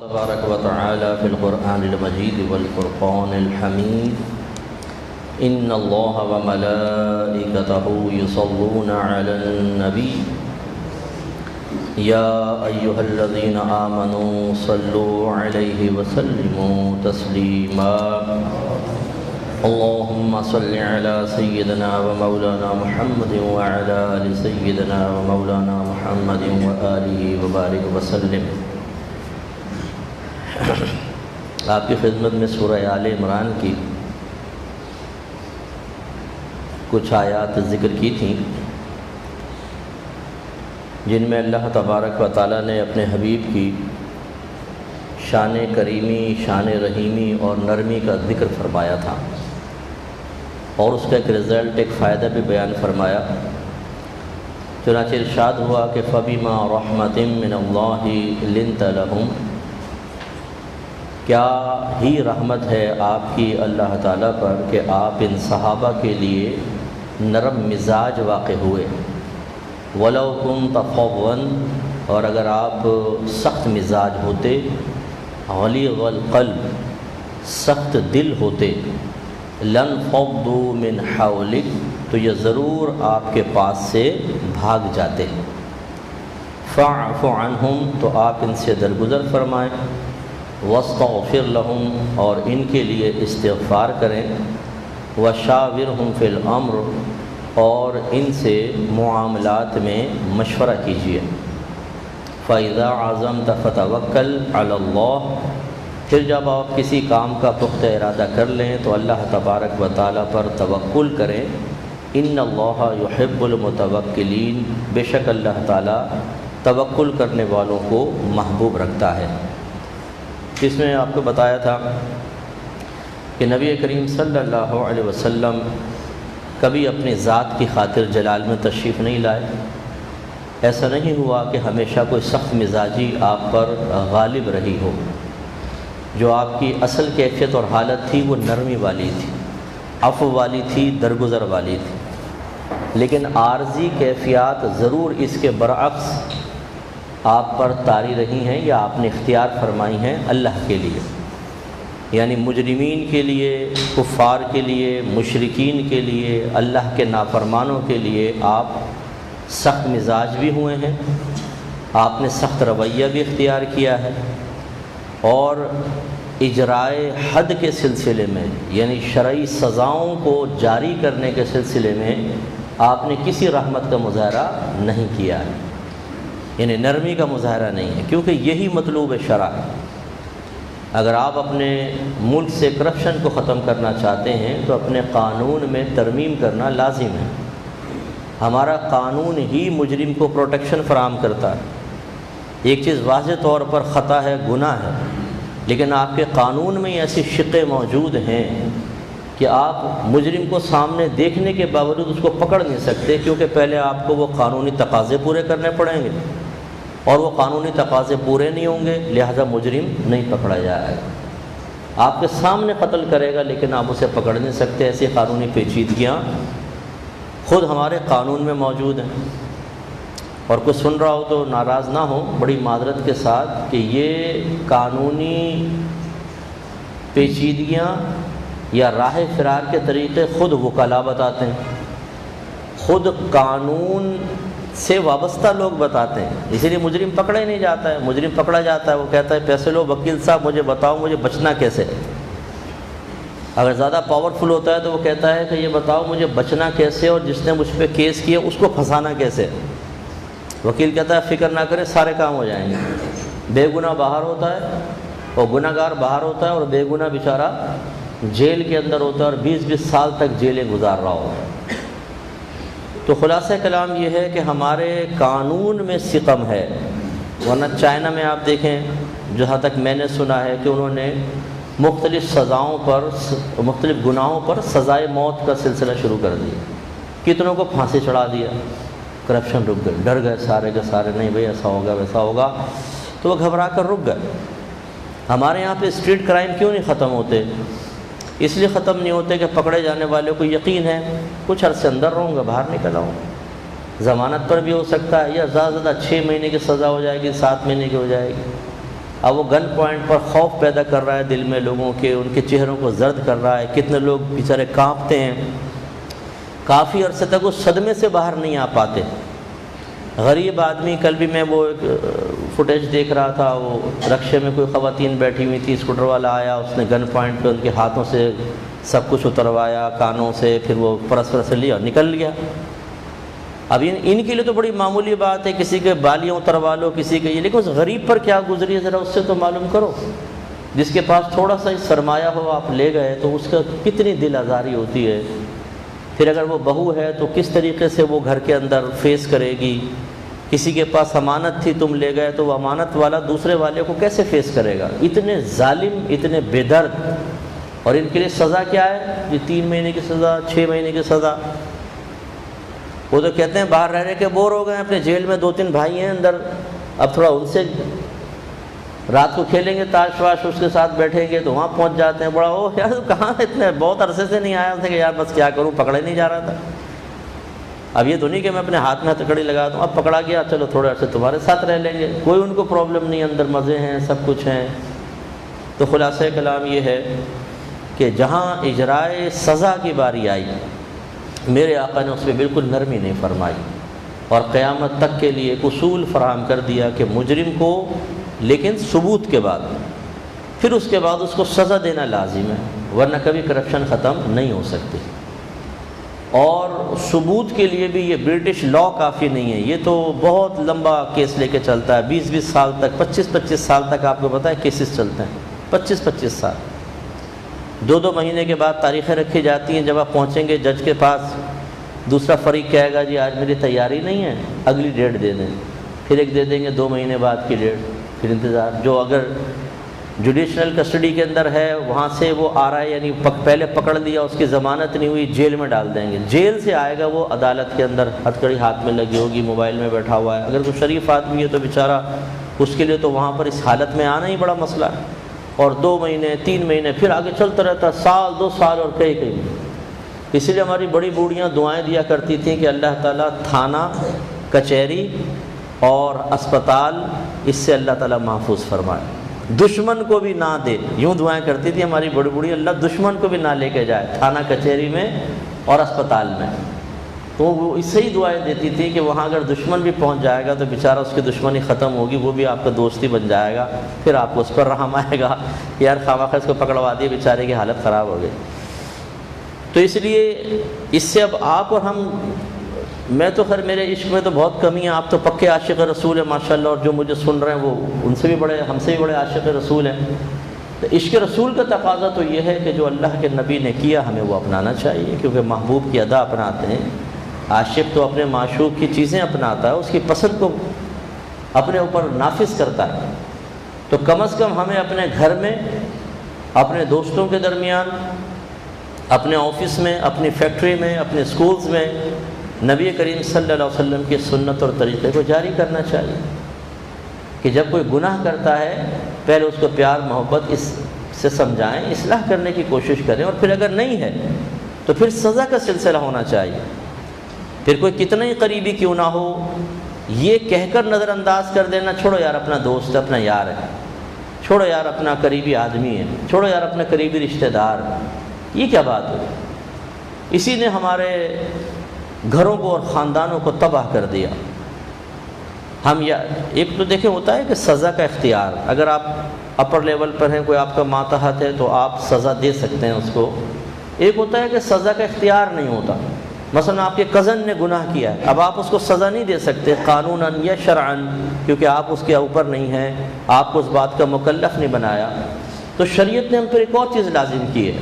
تبارک و تعالی فی القرآن المجید والفرقان الحمید ان اللہ و ملائکتہ یصلون علی النبی یا ایہا الذین آمنوا صلوا علیہ وسلموا تسلیما اللہم صل علی سیدنا و مولانا محمد وعلی آل سیدنا و مولانا محمد وآلہ وبارک وسلم۔ آپ کی خدمت میں سورہ آل عمران کی کچھ آیات ذکر کی تھیں جن میں اللہ تبارک و تعالیٰ نے اپنے حبیب کی شان کریمی، شان رحیمی اور نرمی کا ذکر فرمایا تھا، اور اس کا ایک رزلٹ، ایک فائدہ بھی بیان فرمایا۔ چنانچہ ارشاد ہوا کہ فَبِمَا رَحْمَةٍ مِّنَ اللَّهِ لِنْتَ لَهُمْ، کیا ہی رحمت ہے آپ کی اللہ تعالیٰ پر کہ آپ ان صحابہ کے لیے نرم مزاج واقع ہوئے۔ وَلَوْ كُنْتَ فَظًّا، اور اگر آپ سخت مزاج ہوتے، غلیظ القلب، سخت دل ہوتے، لَانْفَضُّوا مِنْ حَوْلِكَ، تو یہ ضرور آپ کے پاس سے بھاگ جاتے۔ فَاعْفُ عَنْهُمْ، تو آپ ان سے درگزر فرمائیں۔ وَاسْتَغْفِرْ لَهُمْ، اور ان کے لیے استغفار کریں۔ وَشَاوِرْهُمْ فِي الْأَمْرِ، اور ان سے معاملات میں مشورہ کیجیے۔ فَإِذَا عَزَمْتَ فَتَوَكَّلْ عَلَى اللَّهِ، پھر جب آپ کسی کام کا پختہ ارادہ کر لیں تو اللہ تبارک و تعالیٰ پر توکل کریں۔ إِنَّ اللَّهَ يُحِبُّ الْمُتَوَكِّلِينَ، بے شک اللہ تعالیٰ توکل کرنے والوں کو محبوب رکھتا ہے۔ جس میں آپ کو بتایا تھا کہ نبی کریم صلی اللہ علیہ وسلم کبھی اپنی ذات کی خاطر جلال میں تشریف نہیں لائے۔ ایسا نہیں ہوا کہ ہمیشہ کوئی سخت مزاجی آپ پر غالب رہی ہو۔ جو آپ کی اصل کیفیت اور حالت تھی وہ نرمی والی تھی، عفو والی تھی، درگزر والی تھی، لیکن عارضی کیفیات ضرور اس کے برعکس آپ پر طاری رہی ہیں یا آپ نے اختیار فرمائی ہیں اللہ کے لیے، یعنی مجرمین کے لیے، کفار کے لیے، مشرکین کے لیے، اللہ کے نافرمانوں کے لیے آپ سخت مزاج بھی ہوئے ہیں، آپ نے سخت رویہ بھی اختیار کیا ہے، اور اجرائے حد کے سلسلے میں، یعنی شرعی سزاؤں کو جاری کرنے کے سلسلے میں آپ نے کسی رحمت کا مظاہرہ نہیں کیا ہے، یعنی نرمی کا مظاہرہ نہیں ہے، کیونکہ یہی مطلوب شرع ہے۔ اگر آپ اپنے ملک سے کرپشن کو ختم کرنا چاہتے ہیں تو اپنے قانون میں ترمیم کرنا لازم ہے۔ ہمارا قانون ہی مجرم کو پروٹیکشن فراہم کرتا ہے۔ ایک چیز واضح طور پر خطا ہے، گناہ ہے، لیکن آپ کے قانون میں ایسی شقیں موجود ہیں کہ آپ مجرم کو سامنے دیکھنے کے باوجود اس کو پکڑ نہیں سکتے، کیونکہ پہلے آپ کو وہ قانونی تقاضے پورے کرنے پڑیں گے، اور وہ قانونی تقاضے پورے نہیں ہوں گے، لہذا مجرم نہیں پکڑا جائے گا۔ آپ کے سامنے قتل کرے گا لیکن آپ اسے پکڑ نہیں سکتے۔ ایسی قانونی پیچیدگیاں خود ہمارے قانون میں موجود ہیں، اور کوئی سن رہا ہو تو ناراض نہ ہو، بڑی معذرت کے ساتھ، کہ یہ قانونی پیچیدگیاں یا راہ فرار کے طریقے خود وکلاء بتاتے ہیں، خود قانون سے وابستہ لوگ بتاتے ہیں، اسی لیے مجرم پکڑا ہی نہیں جاتا ہے۔ مجرم پکڑا جاتا ہے، وہ کہتا ہے پیسے لو وکیل صاحب مجھے بتاؤ مجھے بچنا کیسے۔ اگر زیادہ پاورفل ہوتا ہے تو وہ کہتا ہے کہ یہ بتاؤ مجھے بچنا کیسے، اور جس نے مجھ پہ کیس کیا اس کو پھنسانا کیسے۔ وکیل کہتا ہے فکر نہ کرے سارے کام ہو جائیں گے۔ بے گناہ باہر ہوتا ہے اور گناہ گار باہر ہوتا ہے، اور بے گناہ بیچارہ جیل کے اندر ہوتا ہے اور 20-20 سال تک جیلیں گزار رہا ہوتا ہے۔ تو خلاصہ کلام یہ ہے کہ ہمارے قانون میں سقم ہے، ورنہ چائنا میں آپ دیکھیں، جہاں تک میں نے سنا ہے کہ انہوں نے مختلف سزاؤں پر، مختلف گناہوں پر سزائے موت کا سلسلہ شروع کر دیا، کتنوں کو پھانسی چڑھا دیا۔ کرپشن رک گئے، ڈر گئے سارے کے سارے، نہیں بھئی ایسا ہوگا ویسا ہوگا، تو وہ گھبرا کر رک گئے۔ ہمارے یہاں پہ اسٹریٹ کرائم کیوں نہیں ختم ہوتے؟ اس لیے ختم نہیں ہوتے کہ پکڑے جانے والے کو یقین ہے کچھ عرصے اندر رہوں گا، باہر نکل آؤں گا، ضمانت پر بھی ہو سکتا ہے، یا زیادہ سے زیادہ 6 مہینے کی سزا ہو جائے گی، 7 مہینے کی ہو جائے گی، اب وہ گن پوائنٹ پر خوف پیدا کر رہا ہے دل میں لوگوں کے، ان کے چہروں کو زرد کر رہا ہے، کتنے لوگ بیچارے کانپتے ہیں، کافی عرصے تک اس صدمے سے باہر نہیں آ پاتے۔ غریب آدمی، کل بھی میں وہ ایک فوٹیج دیکھ رہا تھا، وہ رکشے میں کوئی خواتین بیٹھی ہوئی تھی، اسکوٹر والا آیا، اس نے گن پوائنٹ پہ ان کے ہاتھوں سے سب کچھ اتروایا، کانوں سے، پھر وہ پرس سے لیا اور نکل گیا۔ اب ان کے لیے تو بڑی معمولی بات ہے، کسی کے بالیاں اتروا لو، کسی کے یہ، لیکن اس غریب پر کیا گزری ہے ذرا اس سے تو معلوم کرو۔ جس کے پاس تھوڑا سا سرمایہ ہو، آپ لے گئے تو اس کا کتنی دل آزاری ہوتی ہے۔ پھر اگر وہ بہو ہے تو کس طریقے سے وہ گھر کے اندر فیس کرے گی۔ کسی کے پاس امانت تھی، تم لے گئے، تو وہ امانت والا دوسرے والے کو کیسے فیس کرے گا؟ اتنے ظالم، اتنے بے درد، اور ان کے لیے سزا کیا ہے؟ یہ 3 مہینے کی سزا، 6 مہینے کی سزا۔ وہ تو کہتے ہیں باہر رہ کے بور ہو گئے ہیں، اپنے جیل میں 2-3 بھائی ہیں اندر، اب تھوڑا ان سے رات کو کھیلیں گے تاش واش، اس کے ساتھ بیٹھیں گے تو وہاں پہنچ جاتے ہیں، بڑا او یار کہاں اتنے بہت عرصے سے نہیں آیا تھا کہ یار بس کیا کروں، پکڑے نہیں جا رہا تھا۔ اب یہ تو نہیں کہ میں اپنے ہاتھ میں ہتھکڑی لگا دوں، اب پکڑا گیا چلو تھوڑے عرصے تمہارے ساتھ رہ لیں گے، کوئی ان کو پرابلم نہیں، اندر مزے ہیں، سب کچھ ہیں۔ تو خلاصہ کلام یہ ہے کہ جہاں اجرائے سزا کی باری آئی، میرے آقا نے اس پہ بالکل نرمی نہیں فرمائی، اور قیامت تک کے لیے ایک اصول فراہم کر دیا کہ مجرم کو لیکن ثبوت کے بعد، پھر اس کے بعد اس کو سزا دینا لازم ہے، ورنہ کبھی کرپشن ختم نہیں ہو سکتی۔ اور ثبوت کے لیے بھی یہ برٹش لاء کافی نہیں ہے، یہ تو بہت لمبا کیس لے کے چلتا ہے، 20-20 سال تک، 25-25 سال تک آپ کو پتہ ہے کیسز چلتے ہیں، 25-25 سال، 2-2 مہینے کے بعد تاریخیں رکھی جاتی ہیں۔ جب آپ پہنچیں گے جج کے پاس، دوسرا فریق کہے گا جی آج میری تیاری نہیں ہے، اگلی ڈیٹ دے دیں، پھر ایک دے دیں گے 2 مہینے بعد کی ڈیٹ، پھر انتظار۔ جو اگر جوڈیشنل کسٹڈی کے اندر ہے، وہاں سے وہ آ رہا ہے، یعنی پہلے پکڑ لیا، اس کی ضمانت نہیں ہوئی، جیل میں ڈال دیں گے، جیل سے آئے گا وہ عدالت کے اندر، ہتھکڑی ہاتھ میں لگی ہوگی، موبائل میں بیٹھا ہوا ہے۔ اگر کوئی شریف آدمی ہے تو بیچارہ اس کے لیے تو وہاں پر اس حالت میں آنا ہی بڑا مسئلہ ہے، اور 2 مہینے 3 مہینے پھر آگے چلتا رہتا، سال 2 سال اور کئی۔ اسی لیے ہماری بڑی بوڑھیاں دعائیں دیا کرتی تھیں کہ اللہ تعالیٰ تھانہ، کچہری اور اسپتال اس سے اللہ تعالیٰ محفوظ فرمائے، دشمن کو بھی نہ دے، یوں دعائیں کرتی تھی ہماری بڑی بوڑھی، اللہ دشمن کو بھی نہ لے کے جائے تھانہ کچہری میں اور اسپتال میں۔ تو وہ اس سے ہی دعائیں دیتی تھی کہ وہاں اگر دشمن بھی پہنچ جائے گا تو بیچارہ اس کی دشمنی ختم ہوگی، وہ بھی آپ کا دوستی بن جائے گا، پھر آپ کو اس پر رحم آئے گا، یار خواہ اس کو پکڑوا دیے، بیچارے کی حالت خراب ہو گئی۔ تو اس لیے اس سے اب آپ اور ہم، میں تو خیر میرے عشق میں تو بہت کمی ہے، آپ تو پکے عاشق رسول ہیں ماشاءاللہ، اور جو مجھے سن رہے ہیں وہ ان سے بھی بڑے، ہم سے بھی بڑے عاشق رسول ہیں۔ تو عشق رسول کا تقاضا تو یہ ہے کہ جو اللہ کے نبی نے کیا ہمیں وہ اپنانا چاہیے، کیونکہ محبوب کی ادا اپناتے ہیں، عاشق تو اپنے معشوق کی چیزیں اپناتا ہے، اس کی پسند کو اپنے اوپر نافذ کرتا ہے۔ تو کم از کم ہمیں اپنے گھر میں، اپنے دوستوں کے درمیان، اپنے آفس میں، اپنی فیکٹری میں، اپنے سکولز میں نبی کریم صلی اللہ علیہ وسلم کی سنت اور طریقے کو جاری کرنا چاہیے کہ جب کوئی گناہ کرتا ہے پہلے اس کو پیار محبت اس سے سمجھائیں، اصلاح کرنے کی کوشش کریں، اور پھر اگر نہیں ہے تو پھر سزا کا سلسلہ ہونا چاہیے۔ پھر کوئی کتنا ہی قریبی کیوں نہ ہو، یہ کہہ کر نظر انداز کر دینا، چھوڑو یار اپنا دوست اپنا یار ہے، چھوڑو یار اپنا قریبی آدمی ہے، چھوڑو یار اپنا قریبی رشتہ دار، یہ کیا بات ہے؟ اسی نے ہمارے گھروں کو اور خاندانوں کو تباہ کر دیا۔ ہم ایک تو دیکھیں ہوتا ہے کہ سزا کا اختیار، اگر آپ اپر لیول پر ہیں، کوئی آپ کا ماتحت ہے تو آپ سزا دے سکتے ہیں اس کو۔ ایک ہوتا ہے کہ سزا کا اختیار نہیں ہوتا، مثلا آپ کے کزن نے گناہ کیا ہے، اب آپ اس کو سزا نہیں دے سکتے قانوناً یا شرعاً، کیونکہ آپ اس کے اوپر نہیں ہیں، آپ کو اس بات کا مکلف نہیں بنایا۔ تو شریعت نے ہم پر ایک اور چیز لازم کی ہے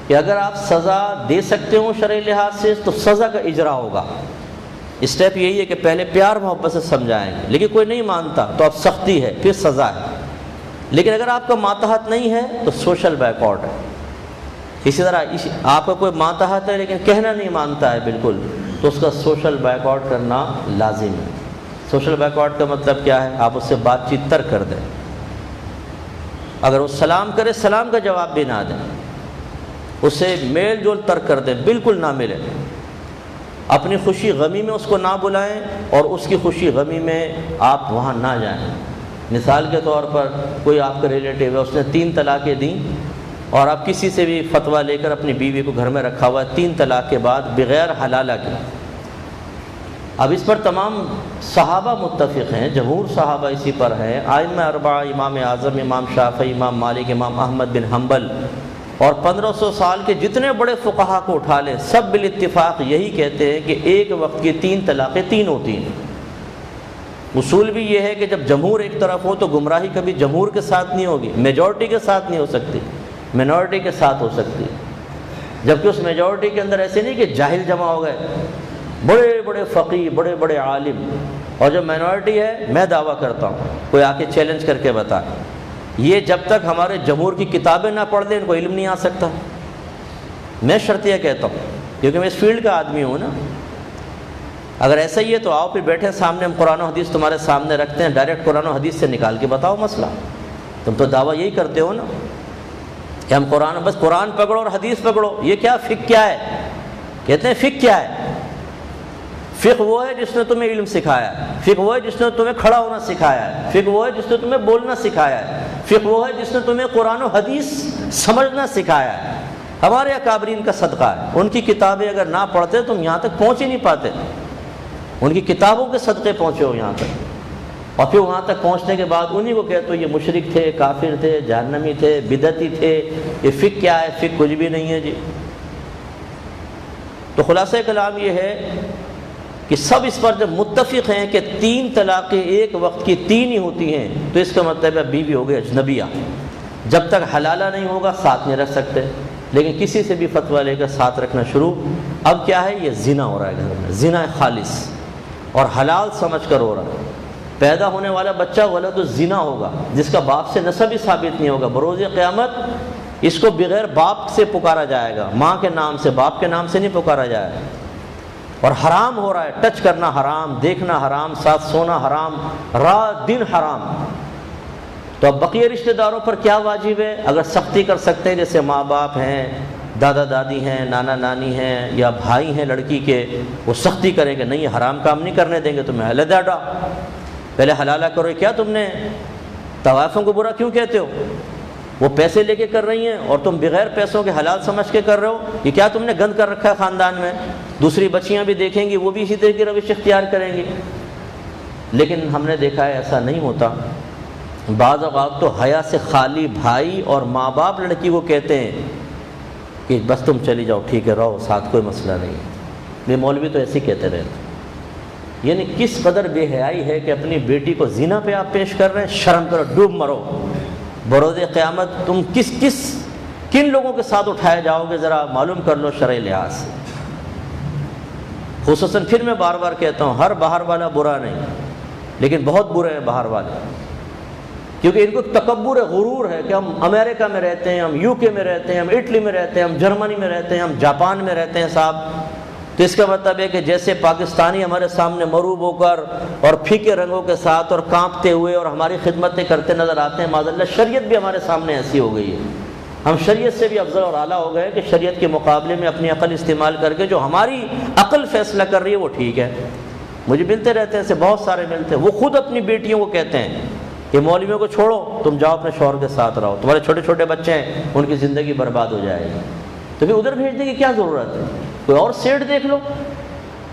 کہ اگر آپ سزا دے سکتے ہو شرعی لحاظ سے تو سزا کا اجرا ہوگا۔ اسٹیپ یہی ہے کہ پہلے پیار محبت سے سمجھائیں گے، لیکن کوئی نہیں مانتا تو اب سختی ہے، پھر سزا ہے۔ لیکن اگر آپ کا ماتحت نہیں ہے تو سوشل بیکورڈ ہے۔ اسی طرح آپ کا کوئی ماتحت ہے لیکن کہنا نہیں مانتا ہے بالکل، تو اس کا سوشل بیکورڈ کرنا لازم ہے۔ سوشل بیکورڈ کا مطلب کیا ہے؟ آپ اس سے بات چیت ترک کر دیں، اگر وہ سلام کرے سلام کا جواب بھی نہ دیں، اس سے میل جول ترک کر دیں، بالکل نہ ملے، اپنی خوشی غمی میں اس کو نہ بلائیں اور اس کی خوشی غمی میں آپ وہاں نہ جائیں۔ مثال کے طور پر کوئی آپ کا ریلیٹیو ہے، اس نے 3 طلاقیں دیں، اور آپ کسی سے بھی فتویٰ لے کر اپنی بیوی کو گھر میں رکھا ہوا ہے 3 طلاق کے بعد بغیر حلالہ کے۔ اب اس پر تمام صحابہ متفق ہیں، جمہور صحابہ اسی پر ہیں، ائمہ 4، امام اعظم، امام شافعی، امام مالک، امام احمد بن حنبل، اور 1500 سال کے جتنے بڑے فقہا کو اٹھا لیں، سب بالاتفاق یہی کہتے ہیں کہ ایک وقت کی 3 طلاقیں 3 ہوتی ہیں۔ اصول بھی یہ ہے کہ جب جمہور ایک طرف ہو تو گمراہی کبھی جمہور کے ساتھ نہیں ہوگی، میجورٹی کے ساتھ نہیں ہو سکتی، مینورٹی کے ساتھ ہو سکتی، جبکہ اس میجورٹی کے اندر ایسے نہیں کہ جاہل جمع ہو گئے، بڑے بڑے فقیہ، بڑے بڑے عالم، اور جو مینورٹی ہے میں دعویٰ کرتا ہوں، کوئی آ کے چیلنج کر کے بتا، یہ جب تک ہمارے جمہور کی کتابیں نہ پڑھ دیں ان کو علم نہیں آ سکتا۔ میں شرطیہ کہتا ہوں کیونکہ میں اس فیلڈ کا آدمی ہوں نا۔ اگر ایسا ہی ہے تو آؤ پھر بیٹھے سامنے، ہم قرآن و حدیث تمہارے سامنے رکھتے ہیں، ڈائریکٹ قرآن و حدیث سے نکال کے بتاؤ مسئلہ۔ تم تو دعویٰ یہی کرتے ہو نا کہ ہم بس قرآن پکڑو اور حدیث پکڑو، یہ کیا فقہ کیا ہے؟ کہتے ہیں فقہ کیا ہے؟ فقہ وہ ہے جس نے تمہیں علم سکھایا ہے، فقہ وہ ہے جس نے تمہیں کھڑا ہونا سکھایا ہے، فقہ وہ ہے جس نے تمہیں بولنا سکھایا ہے، فقہ وہ ہے جس نے تمہیں قرآن و حدیث سمجھنا سکھایا ہے۔ ہمارے اکابرین کا صدقہ ہے، ان کی کتابیں اگر نہ پڑھتے تم یہاں تک پہنچ ہی نہیں پاتے، ان کی کتابوں کے صدقے پہنچے ہو یہاں تک، اور پھر وہاں تک پہنچنے کے بعد انہی کو کہتے ہو یہ مشرک تھے، کافر تھے، جہنمی تھے، بدعتی تھے، یہ فقہ کیا ہے؟ فقہ کچھ بھی نہیں ہے جی۔ تو خلاصہ کلام یہ ہے کہ سب اس پر جب متفق ہیں کہ 3 طلاقیں ایک وقت کی 3 ہی ہوتی ہیں، تو اس کا مطلب ہے بیوی ہو گئی اجنبیہ، جب تک حلالہ نہیں ہوگا ساتھ نہیں رکھ سکتے، لیکن کسی سے بھی فتویٰ لے کر ساتھ رکھنا شروع۔ اب کیا ہے؟ یہ زنا ہو رہا ہے گھر میں، زنا خالص اور حلال سمجھ کر ہو رہا ہے۔ پیدا ہونے والا بچہ ولد الزنا ہوگا، جس کا باپ سے نسب ہی ثابت نہیں ہوگا، بروز قیامت اس کو بغیر باپ سے پکارا جائے گا، ماں کے نام سے، باپ کے نام سے نہیں پکارا جائے گا۔ اور حرام ہو رہا ہے، ٹچ کرنا حرام، دیکھنا حرام، ساتھ سونا حرام، رات دن حرام۔ تو اب بقیہ رشتہ داروں پر کیا واجب ہے؟ اگر سختی کر سکتے ہیں، جیسے ماں باپ ہیں، دادا دادی ہیں، نانا نانی ہیں، یا بھائی ہیں لڑکی کے، وہ سختی کریں کہ نہیں یہ حرام کام نہیں کرنے دیں گے تمہیں، علیحدہ ڈا پہلے حلالہ کرو۔ کیا تم نے طوائفوں کو برا کیوں کہتے ہو؟ وہ پیسے لے کے کر رہی ہیں اور تم بغیر پیسوں کے حلال سمجھ کے کر رہے ہو، یہ کیا تم نے گند کر رکھا ہے خاندان میں؟ دوسری بچیاں بھی دیکھیں گی، وہ بھی اسی طرح کی روش اختیار کریں گی۔ لیکن ہم نے دیکھا ہے ایسا نہیں ہوتا۔ بعض اوقات تو حیا سے خالی بھائی اور ماں باپ لڑکی کو کہتے ہیں کہ بس تم چلی جاؤ، ٹھیک ہے رہو ساتھ، کوئی مسئلہ نہیں ہے۔ یہ مولوی تو ایسے ہی کہتے رہتے۔ یعنی کس قدر بے حیائی ہے کہ اپنی بیٹی کو زنا پہ آپ پیش کر رہے ہیں۔ شرم کرو، ڈوب مرو، بروز قیامت تم کن لوگوں کے ساتھ اٹھائے جاؤ گے، ذرا معلوم کر لو شرعی لحاظ سے۔ خصوصاً پھر میں بار بار کہتا ہوں، ہر باہر والا برا نہیں، لیکن بہت برے ہیں باہر والے، کیونکہ ان کو تکبر ہے، غرور ہے کہ ہم امریکہ میں رہتے ہیں، ہم یو کے میں رہتے ہیں، ہم اٹلی میں رہتے ہیں، ہم جرمنی میں رہتے ہیں، ہم جاپان میں رہتے ہیں صاحب۔ تو اس کا مطلب ہے کہ جیسے پاکستانی ہمارے سامنے مروب ہو کر اور پھیکے رنگوں کے ساتھ اور کانپتے ہوئے اور ہماری خدمتیں کرتے نظر آتے ہیں، معاذ اللہ شریعت بھی ہمارے سامنے ایسی ہو گئی ہے۔ ہم شریعت سے بھی افضل اور اعلیٰ ہو گئے کہ شریعت کے مقابلے میں اپنی عقل استعمال کر کے جو ہماری عقل فیصلہ کر رہی ہے وہ ٹھیک ہے۔ مجھے ملتے رہتے ہیں، ایسے بہت سارے ملتے ہیں، وہ خود اپنی بیٹیوں کو کہتے ہیں کہ مولویوں کو چھوڑو، تم جاؤ اپنے شوہر کے ساتھ رہو، تمہارے چھوٹے چھوٹے بچے ہیں، ان کی زندگی برباد ہو جائے گی، تو پھر ادھر بھیجنے کی کیا ضرورت ہے؟ کوئی اور سیٹ دیکھ لو،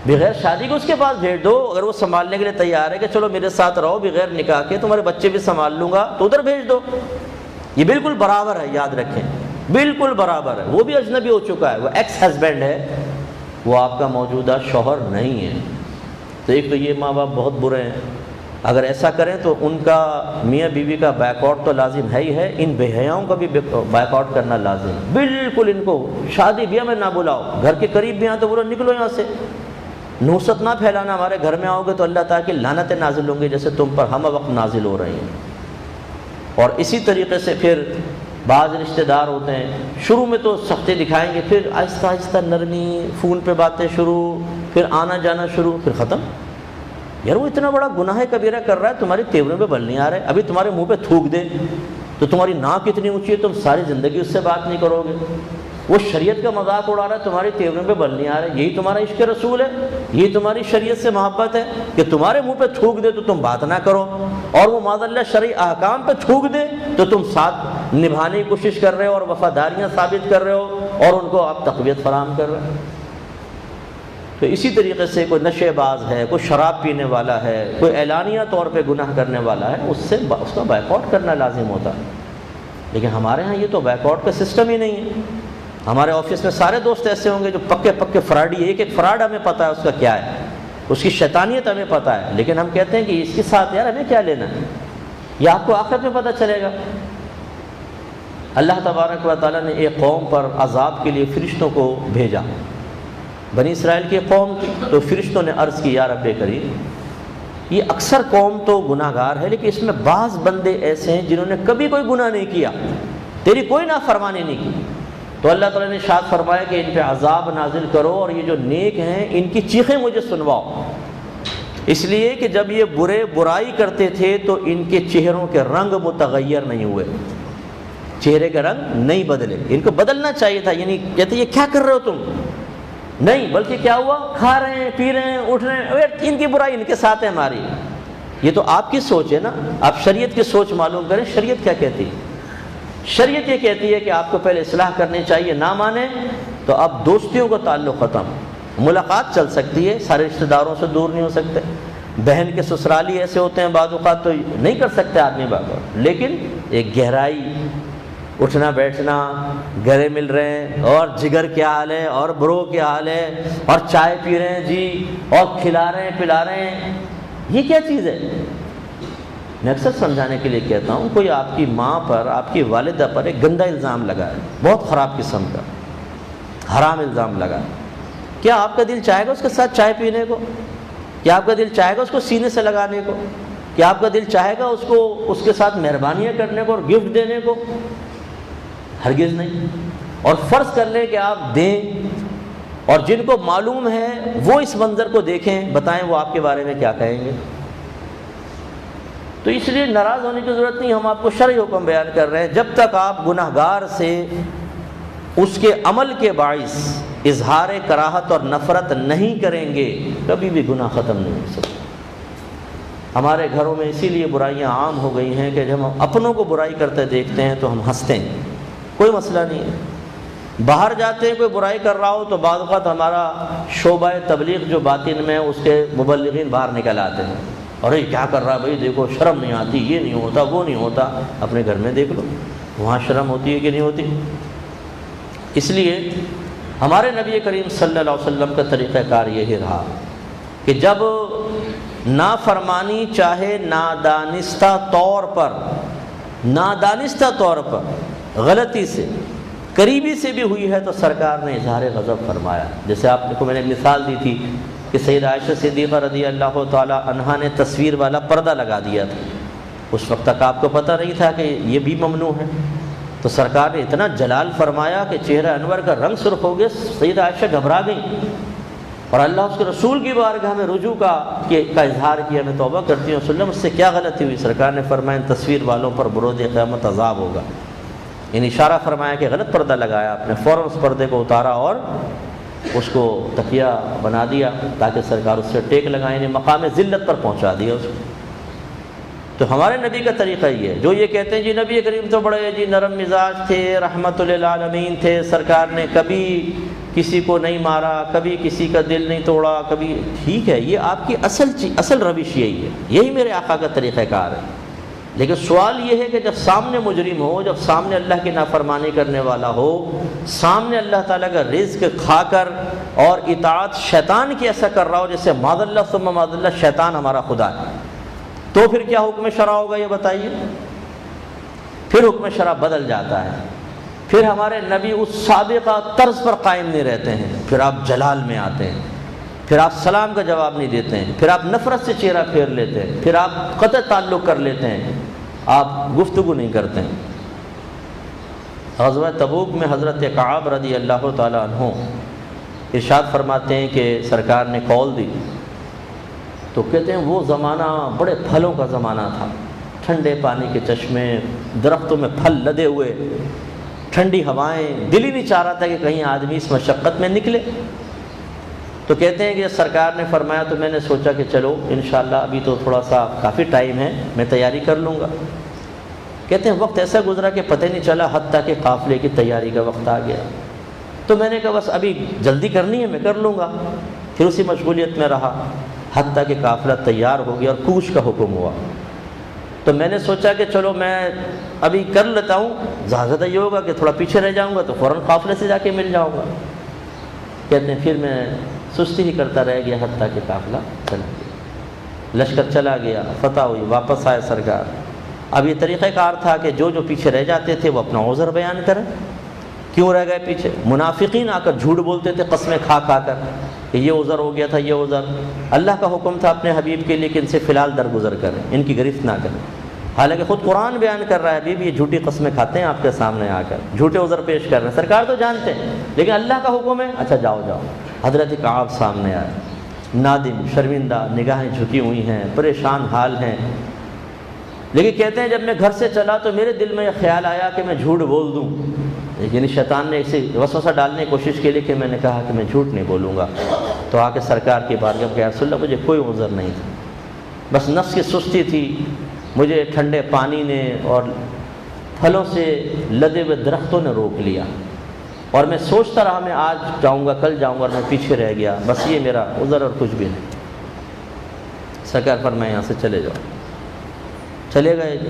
بغیر شادی کے اس کے پاس بھیج دو۔ اگر وہ سنبھالنے کے لیے تیار ہے کہ چلو میرے ساتھ رہو بغیر نکاح کے، تمہارے بچے بھی سنبھال لوں گا، تو ادھر بھیج دو۔ یہ بالکل برابر ہے، یاد رکھیں، بالکل برابر ہے۔ وہ بھی اجنبی ہو چکا ہے، وہ ایکس ہسبینڈ ہے، وہ آپ کا موجودہ شوہر نہیں ہے۔ تو ایک تو یہ ماں باپ بہت برے ہیں، اگر ایسا کریں تو ان کا میاں بیوی کا بیک آؤٹ تو لازم ہے ہی ہے، ان بے حیاؤں کا بھی بیک آؤٹ کرنا لازم ہے۔ بالکل ان کو شادی بیاہ میں نہ بلاؤ، گھر کے قریب بھی آئیں تو بولو نکلو یہاں سے، نوست نہ پھیلانا، ہمارے گھر میں آؤ گے تو اللہ تعالیٰ کی لعنتیں نازل ہوں گی جیسے تم پر ہم وقت نازل ہو رہی ہیں۔ اور اسی طریقے سے پھر بعض رشتہ دار ہوتے ہیں، شروع میں تو سختی دکھائیں گے، پھر آہستہ آہستہ نرمی، فون پہ باتیں شروع، پھر آنا جانا شروع، پھر ختم۔ یار وہ اتنا بڑا گناہ کبیرہ کر رہا ہے، تمہاری تیوروں پہ بل نہیں آ رہے، ابھی تمہارے منہ پہ تھوک دے تو تمہاری ناک اتنی اونچی ہے تم ساری زندگی اس سے بات نہیں کرو گے۔ وہ شریعت کا مذاق اڑا رہا ہے، تمہاری تیوروں پہ بل نہیں آ رہے، یہی تمہارا عشق رسول ہے، یہی تمہاری شریعت سے محبت ہے کہ تمہارے منہ پہ تھوک دے تو تم بات نہ کرو، اور وہ معاذ اللہ شرعی احکام پہ تھوک دے تو تم ساتھ نبھانے کی کوشش کر رہے ہو اور وفاداریاں ثابت کر رہے ہو اور ان کو آپ تقویت فراہم کر رہے ہو۔ تو اسی طریقے سے کوئی نشے باز ہے، کوئی شراب پینے والا ہے، کوئی اعلانیہ طور پہ گناہ کرنے والا ہے، اس کا بائیکاٹ کرنا لازم ہوتا ہے۔ لیکن ہمارے ہاں یہ تو بائیکاٹ کا سسٹم ہی نہیں ہے۔ ہمارے آفس میں سارے دوست ایسے ہوں گے جو پکے فراڈی، ایک فراڈ ہمیں پتہ ہے اس کا کیا ہے، اس کی شیطانیت ہمیں پتہ ہے، لیکن ہم کہتے ہیں کہ اس کے ساتھ یار ہمیں کیا لینا ہے، یہ آپ کو آخرت میں پتہ چلے گا۔ اللہ تبارک و تعالیٰ نے ایک قوم پر عذاب کے لیے فرشتوں کو بھیجا، بنی اسرائیل کی قوم کی، تو فرشتوں نے عرض کی یا رب کریم، یہ اکثر قوم تو گناہ گار ہے لیکن اس میں بعض بندے ایسے ہیں جنہوں نے کبھی کوئی گناہ نہیں کیا، تیری کوئی نافرمانی نہیں کی۔ تو اللہ تعالیٰ نے ارشاد فرمایا کہ ان پہ عذاب نازل کرو اور یہ جو نیک ہیں ان کی چیخیں مجھے سنواؤ، اس لیے کہ جب یہ برائی کرتے تھے تو ان کے چہروں کے رنگ متغیر نہیں ہوئے، چہرے کے رنگ نہیں بدلے، ان کو بدلنا چاہیے تھا، یعنی کہتے یہ کیا کر رہے ہو تم، نہیں بلکہ کیا ہوا، کھا رہے ہیں، پی رہے ہیں، اٹھ رہے ہیں، ان کی برائی ان کے ساتھ ہے ہماری۔ یہ تو آپ کی سوچ ہے نا، آپ شریعت کی سوچ معلوم کریں، شریعت کیا کہتی ہے۔ شریعت یہ کہتی ہے کہ آپ کو پہلے اصلاح کرنی چاہیے، نہ مانے تو اب دوستیوں کا تعلق ختم، ملاقات چل سکتی ہے، سارے رشتہ داروں سے دور نہیں ہو سکتے، بہن کے سسرالی ایسے ہوتے ہیں بعض اوقات تو نہیں کر سکتے آدمی بات، لیکن ایک گہرائی، اٹھنا بیٹھنا، گلے مل رہے ہیں، اور جگر کیا حال ہے، اور برو کیا حال ہے، اور چائے پی رہے ہیں جی، اور کھلا رہے ہیں پلا رہے ہیں، یہ کیا چیز ہے؟ میں اکثر سمجھانے کے لیے کہتا ہوں، کوئی آپ کی ماں پر، آپ کی والدہ پر ایک گندا الزام لگا ہے، بہت خراب قسم کا حرام الزام لگا ہے، کیا آپ کا دل چاہے گا اس کے ساتھ چائے پینے کو؟ کیا آپ کا دل چاہے گا اس کو سینے سے لگانے کو؟ کیا آپ کا دل چاہے گا اس کو اس کے ساتھ مہربانیاں کرنے کو اور گفٹ دینے کو؟ ہرگز نہیں۔ اور فرض کر لیں کہ آپ دیں اور جن کو معلوم ہے وہ اس منظر کو دیکھیں، بتائیں وہ آپ کے بارے میں کیا کہیں گے؟ تو اس لیے ناراض ہونے کی ضرورت نہیں، ہم آپ کو شرعی حکم بیان کر رہے ہیں، جب تک آپ گناہ گار سے اس کے عمل کے باعث اظہار کراہت اور نفرت نہیں کریں گے کبھی بھی گناہ ختم نہیں ہو سکتا۔ ہمارے گھروں میں اسی لیے برائیاں عام ہو گئی ہیں کہ جب ہم اپنوں کو برائی کرتے دیکھتے ہیں تو ہم ہنستے ہیں، کوئی مسئلہ نہیں ہے۔ باہر جاتے ہیں کوئی برائی کر رہا ہو تو بعض اوقات ہمارا شعبہ تبلیغ جو باطن میں اس کے مبلغین باہر نکل آتے ہیں، ارے کیا کر رہا بھائی، دیکھو شرم نہیں آتی، یہ نہیں ہوتا، وہ نہیں ہوتا۔ اپنے گھر میں دیکھ لو وہاں شرم ہوتی ہے کہ نہیں ہوتی۔ اس لیے ہمارے نبی کریم صلی اللہ علیہ وسلم کا طریقہ کار یہی رہا کہ جب نافرمانی چاہے نادانستہ طور پر غلطی سے، قریبی سے بھی ہوئی ہے تو سرکار نے اظہار غضب فرمایا۔ جیسے آپ کو میں نے مثال دی تھی کہ سیدہ عائشہ صدیقہ رضی اللہ تعالی عنہا نے تصویر والا پردہ لگا دیا تھا، اس وقت تک آپ کو پتہ نہیں تھا کہ یہ بھی ممنوع ہے، تو سرکار نے اتنا جلال فرمایا کہ چہرہ انور کا رنگ سرخ ہو گیا، سیدہ عائشہ گھبرا گئیں اور اللہ اس کے رسول کی بارگاہ میں رجوع کا اظہار کیا، میں توبہ کرتی ہوں وسلم اس سے کیا غلطی ہوئی؟ سرکار نے فرمایا ان تصویر والوں پر بروز قیامت عذاب ہوگا، ان اشارہ فرمایا کہ غلط پردہ لگایا، آپ نے فوراً اس پردے کو اتارا اور اس کو تکیہ بنا دیا تاکہ سرکار اس سے ٹیک لگائیں، یعنی مقام ذلت پر پہنچا دیا اس کو۔ تو ہمارے نبی کا طریقہ یہ ہے، جو یہ کہتے ہیں جی نبی کریم تو بڑے جی نرم مزاج تھے، رحمت للعالمین تھے، سرکار نے کبھی کسی کو نہیں مارا، کبھی کسی کا دل نہیں توڑا، کبھی، ٹھیک ہے یہ آپ کی اصل روش یہی ہے، یہی میرے آقا کا طریقہ کار ہے، لیکن سوال یہ ہے کہ جب سامنے مجرم ہو، جب سامنے اللہ کی نافرمانی کرنے والا ہو، سامنے اللہ تعالیٰ کا رزق کھا کر اور اطاعت شیطان کی ایسا کر رہا ہو جیسے معاذ اللہ ثم معاذ اللہ شیطان ہمارا خدا ہے، تو پھر کیا حکم شرع ہوگا یہ بتائیے؟ پھر حکم شرع بدل جاتا ہے، پھر ہمارے نبی اس سابقہ طرز پر قائم نہیں رہتے ہیں، پھر آپ جلال میں آتے ہیں، پھر آپ سلام کا جواب نہیں دیتے ہیں، پھر آپ نفرت سے چہرہ پھیر لیتے ہیں، پھر آپ قطع تعلق کر لیتے ہیں، آپ گفتگو نہیں کرتے ہیں۔ غزوہ تبوک میں حضرت کعب رضی اللہ تعالی عنہ ارشاد فرماتے ہیں کہ سرکار نے کال دی تو کہتے ہیں وہ زمانہ بڑے پھلوں کا زمانہ تھا، ٹھنڈے پانی کے چشمے، درختوں میں پھل لدے ہوئے، ٹھنڈی ہوائیں، دل ہی نہیں چاہ رہا تھا کہ کہیں آدمی اس مشقت میں نکلے۔ تو کہتے ہیں کہ سرکار نے فرمایا تو میں نے سوچا کہ چلو انشاءاللہ ابھی تو تھوڑا سا کافی ٹائم ہے، میں تیاری کر لوں گا۔ کہتے ہیں وقت ایسا گزرا کہ پتہ نہیں چلا، حتیٰ کہ قافلے کی تیاری کا وقت آ گیا۔ تو میں نے کہا بس ابھی جلدی کرنی ہے، میں کر لوں گا۔ پھر اسی مشغولیت میں رہا، حتیٰ کہ قافلہ تیار ہو گیا اور کوچ کا حکم ہوا۔ تو میں نے سوچا کہ چلو میں ابھی کر لیتا ہوں، زیادہ یہ ہوگا کہ تھوڑا پیچھے رہ جاؤں گا تو فوراً قافلے سے جا کے مل جاؤں گا۔ کہتے ہیں پھر میں سستی ہی کرتا رہ گیا، حتیٰ کہ قافلہ چلا گیا، لشکر چلا گیا، فتح ہوئی، واپس آئے سرکار۔ اب یہ طریقہ کار تھا کہ جو پیچھے رہ جاتے تھے وہ اپنا عذر بیان کریں، کیوں رہ گئے پیچھے۔ منافقین آ کر جھوٹ بولتے تھے قسمیں کھا کھا کر کہ یہ عذر ہو گیا تھا، یہ عذر۔ اللہ کا حکم تھا اپنے حبیب کے لیے کہ ان سے فی الحال درگزر کریں، ان کی گرفت نہ کریں، حالانکہ خود قرآن بیان کر رہا ہے حبیب یہ جھوٹی قسمیں کھاتے ہیں آپ کے سامنے آ کر، جھوٹے عذر پیش کر رہے ہیں، سرکار تو جانتے ہیں لیکن اللہ کا حکم ہے، اچھا جاؤ جاؤ۔ حضرت کعب سامنے آئے، نادم، شرمندہ، نگاہیں جھکی ہوئی ہیں، پریشان حال ہیں، لیکن کہتے ہیں جب میں گھر سے چلا تو میرے دل میں یہ خیال آیا کہ میں جھوٹ بول دوں، لیکن شیطان نے اسے وسوسہ ڈالنے کی کوشش کی، لیکن میں نے کہا کہ میں جھوٹ نہیں بولوں گا۔ تو آ کے سرکار کی بارگاہ میں کہ یا رسول اللہ مجھے کوئی عذر نہیں تھا، بس نفس کی سستی تھی، مجھے ٹھنڈے پانی نے اور پھلوں سے لدے ہوئے درختوں نے روک لیا، اور میں سوچتا رہا میں آج جاؤں گا کل جاؤں گا، اور میں پیچھے رہ گیا، بس یہ میرا عذر اور کچھ بھی نہیں۔ سرکار فرمایا یہاں سے چلے جاؤ، چلے گئے جی۔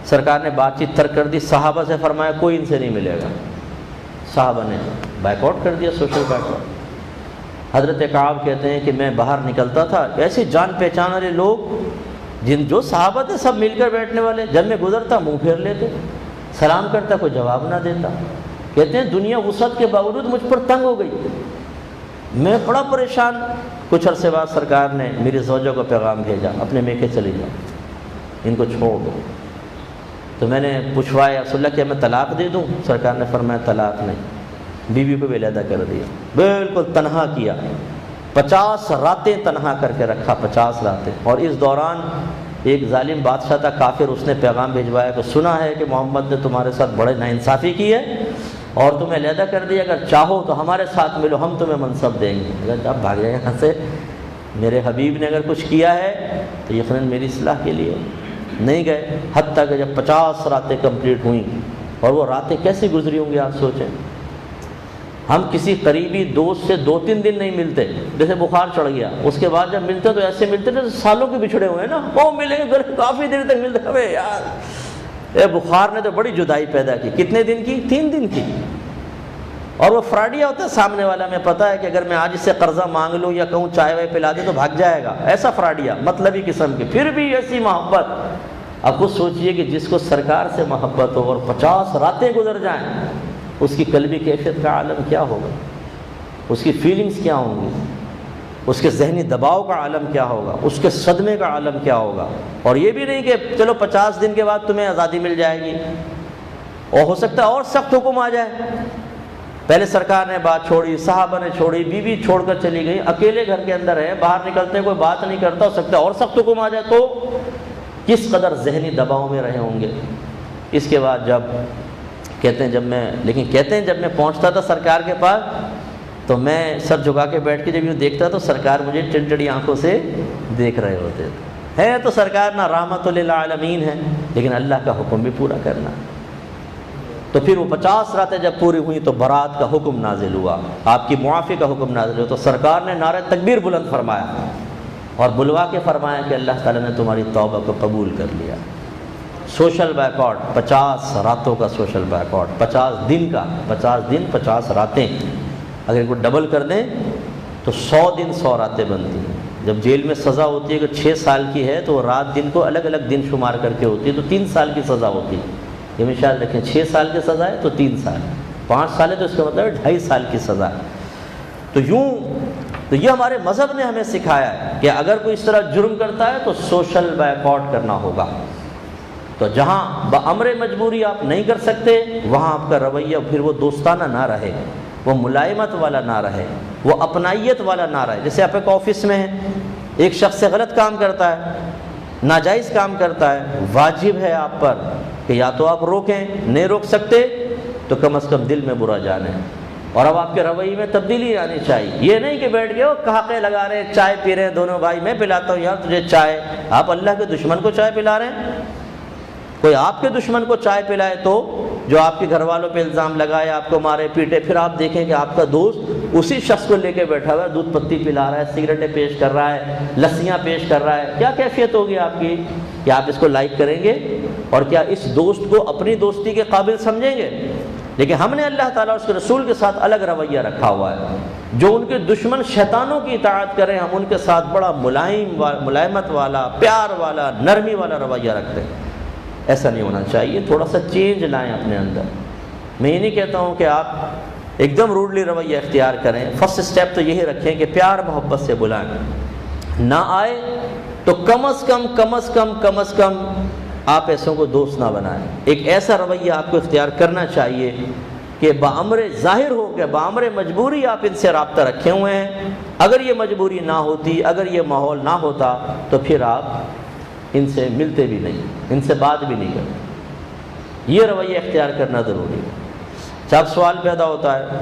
سرکار نے بات چیت ترک کر دی، صحابہ سے فرمایا کوئی ان سے نہیں ملے گا۔ صحابہ نے بیک آؤٹ کر دیا، سوشل بیک آؤٹ۔ حضرت کعب کہتے ہیں کہ میں باہر نکلتا تھا، ایسے جان پہچان والے لوگ جو صحابہ تھے سب مل کر بیٹھنے والے، جب میں گزرتا منہ پھیر لیتے، سلام کرتا کوئی جواب نہ دیتا۔ کہتے ہیں دنیا وسعت کے باوجود مجھ پر تنگ ہو گئی، میں بڑا پریشان۔ کچھ عرصے بعد سرکار نے میری زوجہ کو پیغام بھیجا، اپنے میکے چلی جاؤ، ان کو چھوڑ دو۔ تو میں نے پوچھوایا رسول اللہ کیا میں طلاق دے دوں؟ سرکار نے فرمایا طلاق نہیں، بیوی کو بھی علیحدہ کر دیا، بالکل تنہا کیا، 50 راتیں تنہا کر کے رکھا، 50 راتیں۔ اور اس دوران ایک ظالم بادشاہ تھا کافر، اس نے پیغام بھیجوایا کہ سنا ہے کہ محمد نے تمہارے ساتھ بڑے ناانصافی کی ہے اور تمہیں علیحدہ کر دیا، اگر چاہو تو ہمارے ساتھ ملو، ہم تمہیں منصب دیں گے۔ اگر آپ بھاگ جائیں یہاں سے، میرے حبیب نے اگر کچھ کیا ہے تو یقیناً میری اصلاح کے لیے۔ نہیں گئے، حتیٰ کہ جب 50 راتیں کمپلیٹ ہوئیں، اور وہ راتیں کیسے گزری ہوں گی آپ سوچیں۔ ہم کسی قریبی دوست سے 2-3 دن نہیں ملتے، جیسے بخار چڑھ گیا، اس کے بعد جب ملتے تو ایسے ملتے تھے سالوں کے بچھڑے ہوئے نا، وہ ملیں گے کافی دیر تک ملتے ہوئے یار۔ بخار نے تو بڑی جدائی پیدا کی، کتنے دن کی؟ 3 دن کی۔ اور وہ فراڈیا ہوتا ہے سامنے والا، میں پتہ ہے کہ اگر میں آج اس سے قرضہ مانگ لوں یا کہوں چائے وائے پلا دے تو بھاگ جائے گا، ایسا فراڈیا مطلبی قسم کی، پھر بھی ایسی محبت۔ اب خود سوچئے کہ جس کو سرکار سے محبت ہو اور 50 راتیں گزر جائیں، اس کی قلبی کیفیت کا عالم کیا ہوگا، اس کی فیلنگز کیا ہوں گی، اس کے ذہنی دباؤ کا عالم کیا ہوگا، اس کے صدمے کا عالم کیا ہوگا۔ اور یہ بھی نہیں کہ چلو 50 دن کے بعد تمہیں آزادی مل جائے گی، اور ہو سکتا ہے اور سخت حکم آ جائے۔ پہلے سرکار نے بات چھوڑی، صحابہ نے چھوڑی، بیوی چھوڑ کر چلی گئی، اکیلے گھر کے اندر ہے، باہر نکلتے کوئی بات نہیں کرتا، ہو سکتا ہے اور سخت حکم آ جائے، تو کس قدر ذہنی دباؤ میں رہے ہوں گے۔ اس کے بعد جب کہتے ہیں جب میں پہنچتا تھا سرکار کے پاس تو میں سر جھکا کے بیٹھ کے جب یوں دیکھتا تو سرکار مجھے ٹنٹڑی آنکھوں سے دیکھ رہے ہوتے تھے۔ ہے تو سرکار نہ رحمت للعالمین ہے، لیکن اللہ کا حکم بھی پورا کرنا۔ تو پھر وہ 50 راتیں جب پوری ہوئیں تو برات کا حکم نازل ہوا، آپ کی معافی کا حکم نازل ہوا، تو سرکار نے نعرہ تکبیر بلند فرمایا اور بلوا کے فرمایا کہ اللہ تعالیٰ نے تمہاری توبہ کو قبول کر لیا۔ سوشل بیک آؤٹ، 50 راتوں کا سوشل بیک آؤٹ، 50 دن کا، 50 دن 50 راتیں، اگر ان کو ڈبل کر دیں تو 100 دن 100 راتیں بنتی ہیں۔ جب جیل میں سزا ہوتی ہے کہ 6 سال کی ہے تو رات دن کو الگ الگ دن شمار کر کے ہوتی ہے، تو 3 سال کی سزا ہوتی ہے۔ یہ مثال رکھیں، 6 سال کی سزا ہے تو 3 سال، 5 سال ہے تو اس کا مطلب 2.5 سال کی سزا ہے۔ تو یہ ہمارے مذہب نے ہمیں سکھایا ہے کہ اگر کوئی اس طرح جرم کرتا ہے تو سوشل بیک آؤٹ کرنا ہوگا۔ تو جہاں بامر مجبوری آپ نہیں کر سکتے وہاں آپ کا رویہ پھر وہ دوستانہ نہ رہے، وہ ملائمت والا نہ رہے، وہ اپنائیت والا نہ رہے۔ جیسے آپ ایک آفس میں ہیں، ایک شخص سے غلط کام کرتا ہے، ناجائز کام کرتا ہے، واجب ہے آپ پر کہ یا تو آپ روکیں، نہیں روک سکتے تو کم از کم دل میں برا جانیں، اور اب آپ کے رویے میں تبدیلی آنی چاہیے. یہ نہیں کہ بیٹھ گئے ہو کہاقے لگا رہے ہیں, چائے پی رہے ہیں دونوں بھائی, میں پلاتا ہوں یار تجھے چائے. آپ اللہ کے دشمن کو چائے پلا رہے ہیں. کوئی آپ کے دشمن کو چائے پلائے تو جو آپ کے گھر والوں پہ الزام لگائے, آپ کو مارے پیٹے, پھر آپ دیکھیں کہ آپ کا دوست اسی شخص کو لے کے بیٹھا ہوا ہے, دودھ پتی پلا رہا ہے, سگریٹیں پیش کر رہا ہے, لسیاں پیش کر رہا ہے. کیا کیفیت ہوگی آپ کی؟ کیا آپ اس کو لائک کریں گے؟ اور کیا اس دوست کو اپنی دوستی کے قابل سمجھیں گے؟ لیکن ہم نے اللہ تعالیٰ اور اس کے رسول کے ساتھ الگ رویہ رکھا ہوا ہے. جو ان کے دشمن شیطانوں کی اطاعت کریں, ہم ان کے ساتھ بڑا ملائمت والا, پیار والا, نرمی والا رویہ رکھتے ہیں. ایسا نہیں ہونا چاہیے. تھوڑا سا چینج لائیں اپنے اندر. میں یہ نہیں کہتا ہوں کہ آپ ایک دم روڈلی رویہ اختیار کریں. فرسٹ اسٹیپ تو یہی رکھیں کہ پیار محبت سے بلائیں. نہ آئے تو کم از کم آپ ایسوں کو دوست نہ بنائیں. ایک ایسا رویہ آپ کو اختیار کرنا چاہیے کہ بامر ظاہر ہو کہ بامر مجبوری آپ ان سے رابطہ رکھے ہوئے ہیں. اگر یہ مجبوری نہ ہوتی, اگر یہ ماحول نہ ہوتا, تو پھر آپ ان سے ملتے بھی نہیں, ان سے بات بھی نہیں کرتے. یہ رویہ اختیار کرنا ضروری ہے. جب سوال پیدا ہوتا ہے,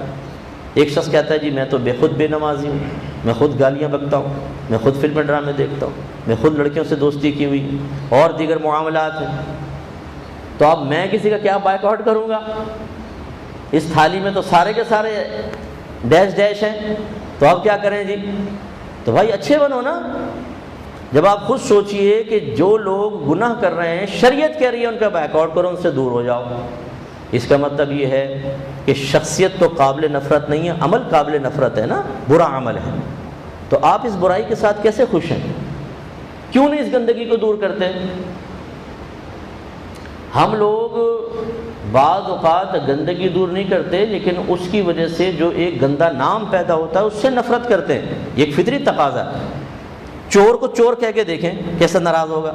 ایک شخص کہتا ہے جی میں تو خود بے نمازی ہوں, میں خود گالیاں بکتا ہوں, میں خود فلم ڈرامے دیکھتا ہوں, میں خود لڑکیوں سے دوستی کی ہوئی اور دیگر معاملات ہیں, تو اب میں کسی کا کیا بائیک آؤٹ کروں گا؟ اس تھالی میں تو سارے کے سارے ڈیش ہیں, تو اب کیا کریں جی؟ تو بھائی اچھے بنو نا. جب آپ خود سوچئے کہ جو لوگ گناہ کر رہے ہیں, شریعت کہہ رہی ہے ان کا بیک آؤٹ کرو, ان سے دور ہو جاؤ. اس کا مطلب یہ ہے کہ شخصیت تو قابل نفرت نہیں ہے, عمل قابل نفرت ہے نا, برا عمل ہے. تو آپ اس برائی کے ساتھ کیسے خوش ہیں؟ کیوں نہیں اس گندگی کو دور کرتے؟ ہم لوگ بعض اوقات گندگی دور نہیں کرتے, لیکن اس کی وجہ سے جو ایک گندا نام پیدا ہوتا ہے اس سے نفرت کرتے ہیں. یہ ایک فطری تقاضا ہے. چور کو چور کہہ کے دیکھیں کیسا ناراض ہوگا,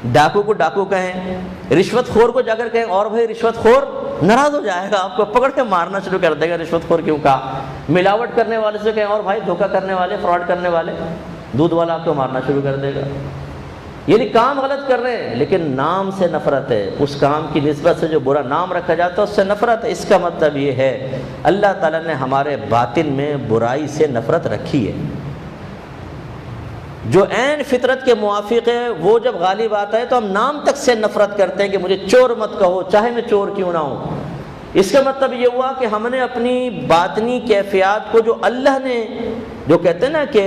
ڈاکو کو ڈاکو کہیں, رشوت خور کو جا کر کہیں اور بھائی رشوت خور, ناراض ہو جائے گا, آپ کو پکڑ کے مارنا شروع کر دے گا. رشوت خور کیوں کہا؟ ملاوٹ کرنے والے سے کہیں اور بھائی دھوکہ کرنے والے, فراڈ کرنے والے, دودھ والا آپ کو مارنا شروع کر دے گا. یعنی کام غلط کر رہے ہیں لیکن نام سے نفرت ہے, اس کام کی نسبت سے جو برا نام رکھا جاتا ہے اس سے نفرت ہے. اس کا مطلب یہ ہے اللہ تعالیٰ نے ہمارے باطن میں برائی سے نفرت رکھی ہے. جو عین فطرت کے موافق ہے وہ جب غالب آتا ہے تو ہم نام تک سے نفرت کرتے ہیں کہ مجھے چور مت کہو چاہے میں چور کیوں نہ ہوں. اس کا مطلب یہ ہوا کہ ہم نے اپنی باطنی کیفیات کو جو اللہ نے, جو کہتے ہیں نا کہ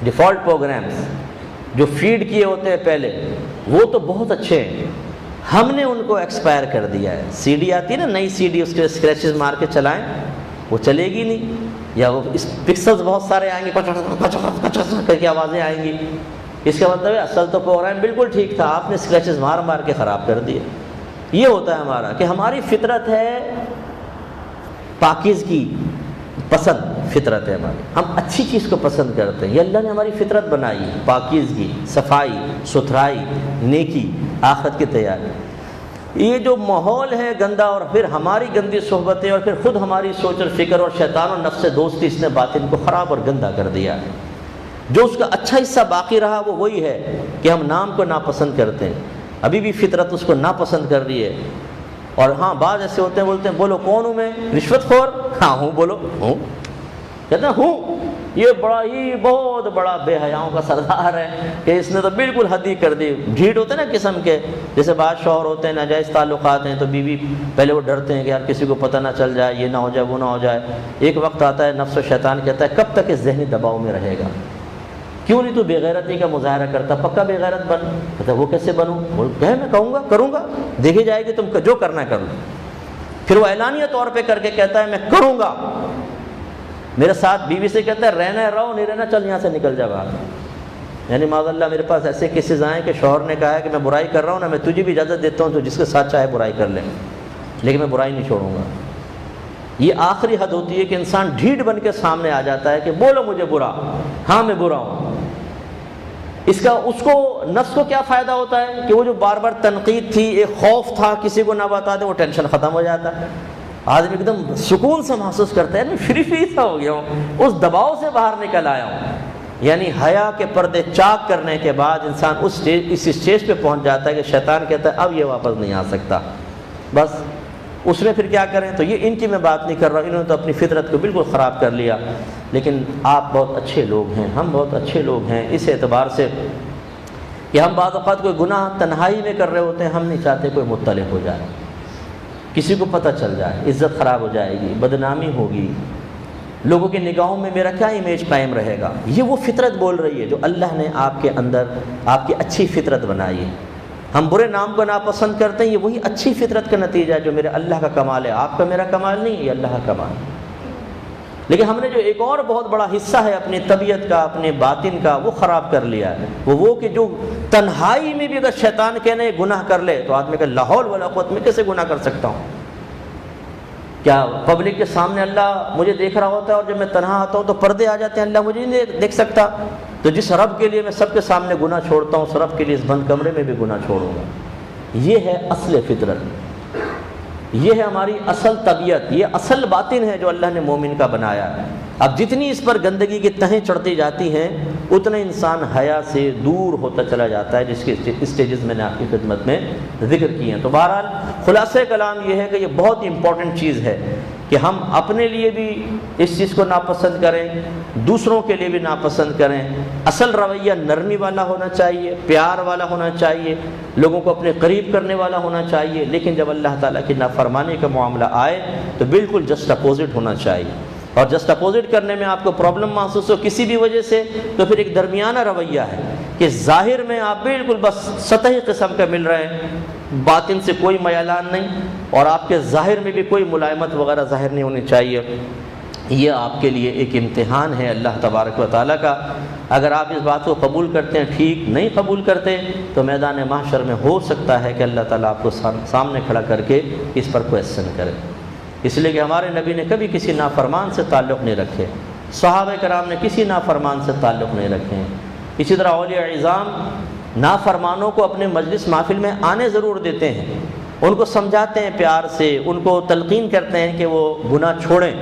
ڈیفالٹ پروگرامز جو فیڈ کیے ہوتے ہیں پہلے, وہ تو بہت اچھے ہیں, ہم نے ان کو ایکسپائر کر دیا ہے. سی ڈی آتی ہے نا نئی سی ڈی, اس کے اسکریچز مار کے چلائیں, وہ چلے گی نہیں, یا وہ پکسلز بہت سارے آئیں گے, کر کے آوازیں آئیں گی. اس کا مطلب ہے اصل تو پروگرام بالکل ٹھیک تھا, آپ نے اسکریچز مار مار کے خراب کر دیے. یہ ہوتا ہے ہمارا کہ ہماری فطرت ہے پاکیزگی پسند, فطرت ہے ہماری, ہم اچھی چیز کو پسند کرتے ہیں. یہ اللہ نے ہماری فطرت بنائی ہے, پاکیزگی, صفائی ستھرائی, نیکی, آخرت کی تیاری. یہ جو ماحول ہے گندا, اور پھر ہماری گندی صحبتیں, اور پھر خود ہماری سوچ اور فکر اور شیطان اور نفس سے دوستی, اس نے باطن کو خراب اور گندا کر دیا ہے. جو اس کا اچھا حصہ باقی رہا وہ وہی ہے کہ ہم نام کو ناپسند کرتے ہیں. ابھی بھی فطرت اس کو ناپسند کر رہی ہے. اور ہاں بعض ایسے ہوتے ہیں بولتے ہیں بولو کون ہوں میں, رشوت خور؟ ہاں ہوں. بولو ہوں. کہتے ہیں ہوں. یہ بڑا ہی بہت بڑا بے حیاؤں کا سردار ہے کہ اس نے تو بالکل حد ہی کر دی. ڈھیٹ ہوتے ہیں نا قسم کے, جیسے بعض شوہر ہوتے ہیں ناجائز تعلقات ہیں تو بیوی پہلے وہ ڈرتے ہیں کہ یار کسی کو پتہ نہ چل جائے, یہ نہ ہو جائے, وہ نہ ہو جائے. ایک وقت آتا ہے نفس و شیطان کہتا ہے کب تک اس ذہنی دباؤ میں رہے گا, کیوں نہیں تو بے غیرتی کا مظاہرہ کرتا, پکا بے غیرت بن. کہتا ہے وہ کیسے بنوں؟ کہے میں کہوں گا, کروں گا, دیکھی جائے گی, تم جو کرنا کر لو. پھر وہ اعلانیہ طور پہ کر کے کہتا ہے میں کروں گا. میرے ساتھ بیوی سے کہتا ہے رہنا ہے رہو, نہیں رہنا چل یہاں سے نکل جا باہر. یعنی معاذ اللہ میرے پاس ایسے کیسز آئے کہ شوہر نے کہا ہے کہ میں برائی کر رہا ہوں نا, میں تجھے بھی اجازت دیتا ہوں تو جس کے ساتھ چاہے برائی کر لیں, لیکن میں برائی نہیں چھوڑوں گا. یہ آخری حد ہوتی ہے کہ انسان ڈھیٹ بن کے سامنے آ جاتا ہے کہ بولو مجھے برا, ہاں میں برا ہوں. اس کو نفس کو کیا فائدہ ہوتا ہے کہ وہ جو بار بار تنقید تھی, ایک خوف تھا کسی کو نہ بتا دے, وہ ٹینشن ختم ہو جاتا ہے. آدمی ایک دم سکون سے محسوس کرتا ہے میں فری سا ہو گیا ہوں, اس دباؤ سے باہر نکل آیا ہوں. یعنی حیا کے پردے چاک کرنے کے بعد انسان اس اسٹیج پہ پہنچ جاتا ہے کہ شیطان کہتا ہے اب یہ واپس نہیں آ سکتا, بس اس میں پھر کیا کریں؟ تو یہ ان کی میں بات نہیں کر رہا ہوں، انہوں نے تو اپنی فطرت کو بالکل خراب کر لیا، لیکن آپ بہت اچھے لوگ ہیں، ہم بہت اچھے لوگ ہیں اس اعتبار سے کہ ہم بعض اوقات کوئی گناہ تنہائی میں کر رہے ہوتے ہیں، ہم نہیں چاہتے کوئی مطلع ہو جائے، کسی کو پتہ چل جائے، عزت خراب ہو جائے گی، بدنامی ہوگی، لوگوں کی نگاہوں میں میرا کیا امیج قائم رہے گا۔ یہ وہ فطرت بول رہی ہے جو اللہ نے آپ کے اندر آپ کی اچھی فطرت بنائی ہے۔ ہم برے نام کو ناپسند کرتے ہیں، یہ وہی اچھی فطرت کا نتیجہ ہے جو میرے اللہ کا کمال ہے، آپ کا میرا کمال نہیں ہے، یہ اللہ کا کمال ہے۔ لیکن ہم نے جو ایک اور بہت بڑا حصہ ہے اپنی طبیعت کا، اپنے باطن کا، وہ خراب کر لیا ہے، وہ کہ جو تنہائی میں بھی اگر شیطان کہنے گناہ کر لے تو آدمی کہ لا حول ولا قوت، میں کیسے گناہ کر سکتا ہوں؟ کیا پبلک کے سامنے اللہ مجھے دیکھ رہا ہوتا ہے اور جب میں تنہا آتا ہوں تو پردے آ جاتے ہیں، اللہ مجھے نہیں دیکھ سکتا؟ تو جس رب کے لیے میں سب کے سامنے گناہ چھوڑتا ہوں، اس رب کے لیے اس بند کمرے میں بھی گناہ چھوڑوں گا۔ یہ ہے اصل فطرت، یہ ہے ہماری اصل طبیعت، یہ اصل باطن ہے جو اللہ نے مومن کا بنایا ہے۔ اب جتنی اس پر گندگی کی تہیں چڑھتی جاتی ہیں اتنا انسان حیا سے دور ہوتا چلا جاتا ہے، جس کے اسٹیجز میں نے آپ کی خدمت میں ذکر کیے ہیں۔ تو بہرحال خلاصہ کلام یہ ہے کہ یہ بہت امپورٹنٹ چیز ہے کہ ہم اپنے لیے بھی اس چیز کو ناپسند کریں، دوسروں کے لیے بھی ناپسند کریں۔ اصل رویہ نرمی والا ہونا چاہیے، پیار والا ہونا چاہیے، لوگوں کو اپنے قریب کرنے والا ہونا چاہیے، لیکن جب اللہ تعالیٰ کی نافرمانی کا معاملہ آئے تو بالکل جسٹ اپوزٹ ہونا چاہیے۔ اور جسٹ اپوزٹ کرنے میں آپ کو پرابلم محسوس ہو کسی بھی وجہ سے تو پھر ایک درمیانہ رویہ ہے کہ ظاہر میں آپ بالکل بس سطحی قسم کا مل رہے ہیں، باطن سے کوئی میلان نہیں، اور آپ کے ظاہر میں بھی کوئی ملائمت وغیرہ ظاہر نہیں ہونی چاہیے۔ یہ آپ کے لیے ایک امتحان ہے اللہ تبارک و تعالیٰ کا۔ اگر آپ اس بات کو قبول کرتے ہیں ٹھیک، نہیں قبول کرتے تو میدان محشر میں ہو سکتا ہے کہ اللہ تعالیٰ آپ کو سامنے کھڑا کر کے اس پر کویسچن کرے۔ اس لیے کہ ہمارے نبی نے کبھی کسی نافرمان سے تعلق نہیں رکھے، صحابہ کرام نے کسی نافرمان سے تعلق نہیں رکھے ہیں۔ اسی طرح اولیاء اعظام نافرمانوں کو اپنے مجلس محفل میں آنے ضرور دیتے ہیں، ان کو سمجھاتے ہیں پیار سے، ان کو تلقین کرتے ہیں کہ وہ گناہ چھوڑیں،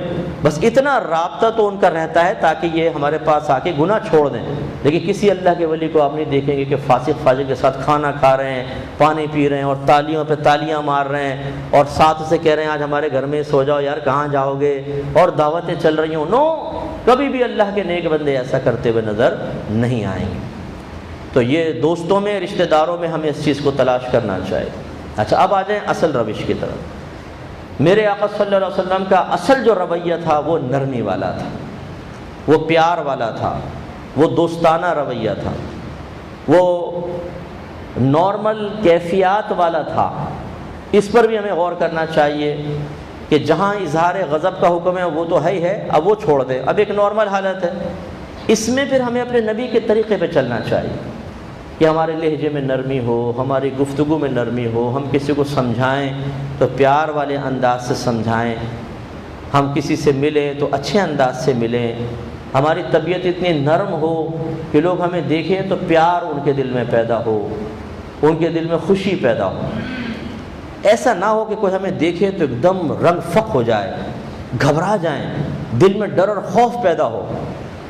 بس اتنا رابطہ تو ان کا رہتا ہے تاکہ یہ ہمارے پاس آ کے گناہ چھوڑ دیں۔ لیکن کسی اللہ کے ولی کو آپ نہیں دیکھیں گے کہ فاسق فاجر کے ساتھ کھانا کھا رہے ہیں، پانی پی رہے ہیں اور تالیوں پہ تالیاں مار رہے ہیں اور ساتھ سے کہہ رہے ہیں آج ہمارے گھر میں سو جاؤ یار، کہاں جاؤ گے، اور دعوتیں چل رہی ہوں۔ نو، کبھی بھی اللہ کے نیک بندے ایسا کرتے ہوئے نظر نہیں آئیں گے۔ تو یہ دوستوں میں، رشتہ داروں میں ہمیں اس چیز کو تلاش کرنا چاہیے۔ اچھا، اب آ جائیں اصل روش کی طرف۔ میرے آقا صلی اللہ علیہ وسلم کا اصل جو رویہ تھا وہ نرمی والا تھا، وہ پیار والا تھا، وہ دوستانہ رویہ تھا، وہ نارمل کیفیات والا تھا۔ اس پر بھی ہمیں غور کرنا چاہیے کہ جہاں اظہار غضب کا حکم ہے وہ تو ہے ہی ہے، اب وہ چھوڑ دیں، اب ایک نارمل حالت ہے۔ اس میں پھر ہمیں اپنے نبی کے طریقے پہ چلنا چاہیے کہ ہمارے لہجے میں نرمی ہو، ہماری گفتگو میں نرمی ہو، ہم کسی کو سمجھائیں تو پیار والے انداز سے سمجھائیں، ہم کسی سے ملیں تو اچھے انداز سے ملیں، ہماری طبیعت اتنی نرم ہو کہ لوگ ہمیں دیکھیں تو پیار ان کے دل میں پیدا ہو، ان کے دل میں خوشی پیدا ہو۔ ایسا نہ ہو کہ کوئی ہمیں دیکھے تو ایک دم رنگ فق ہو جائے، گھبرا جائیں، دل میں ڈر اور خوف پیدا ہو۔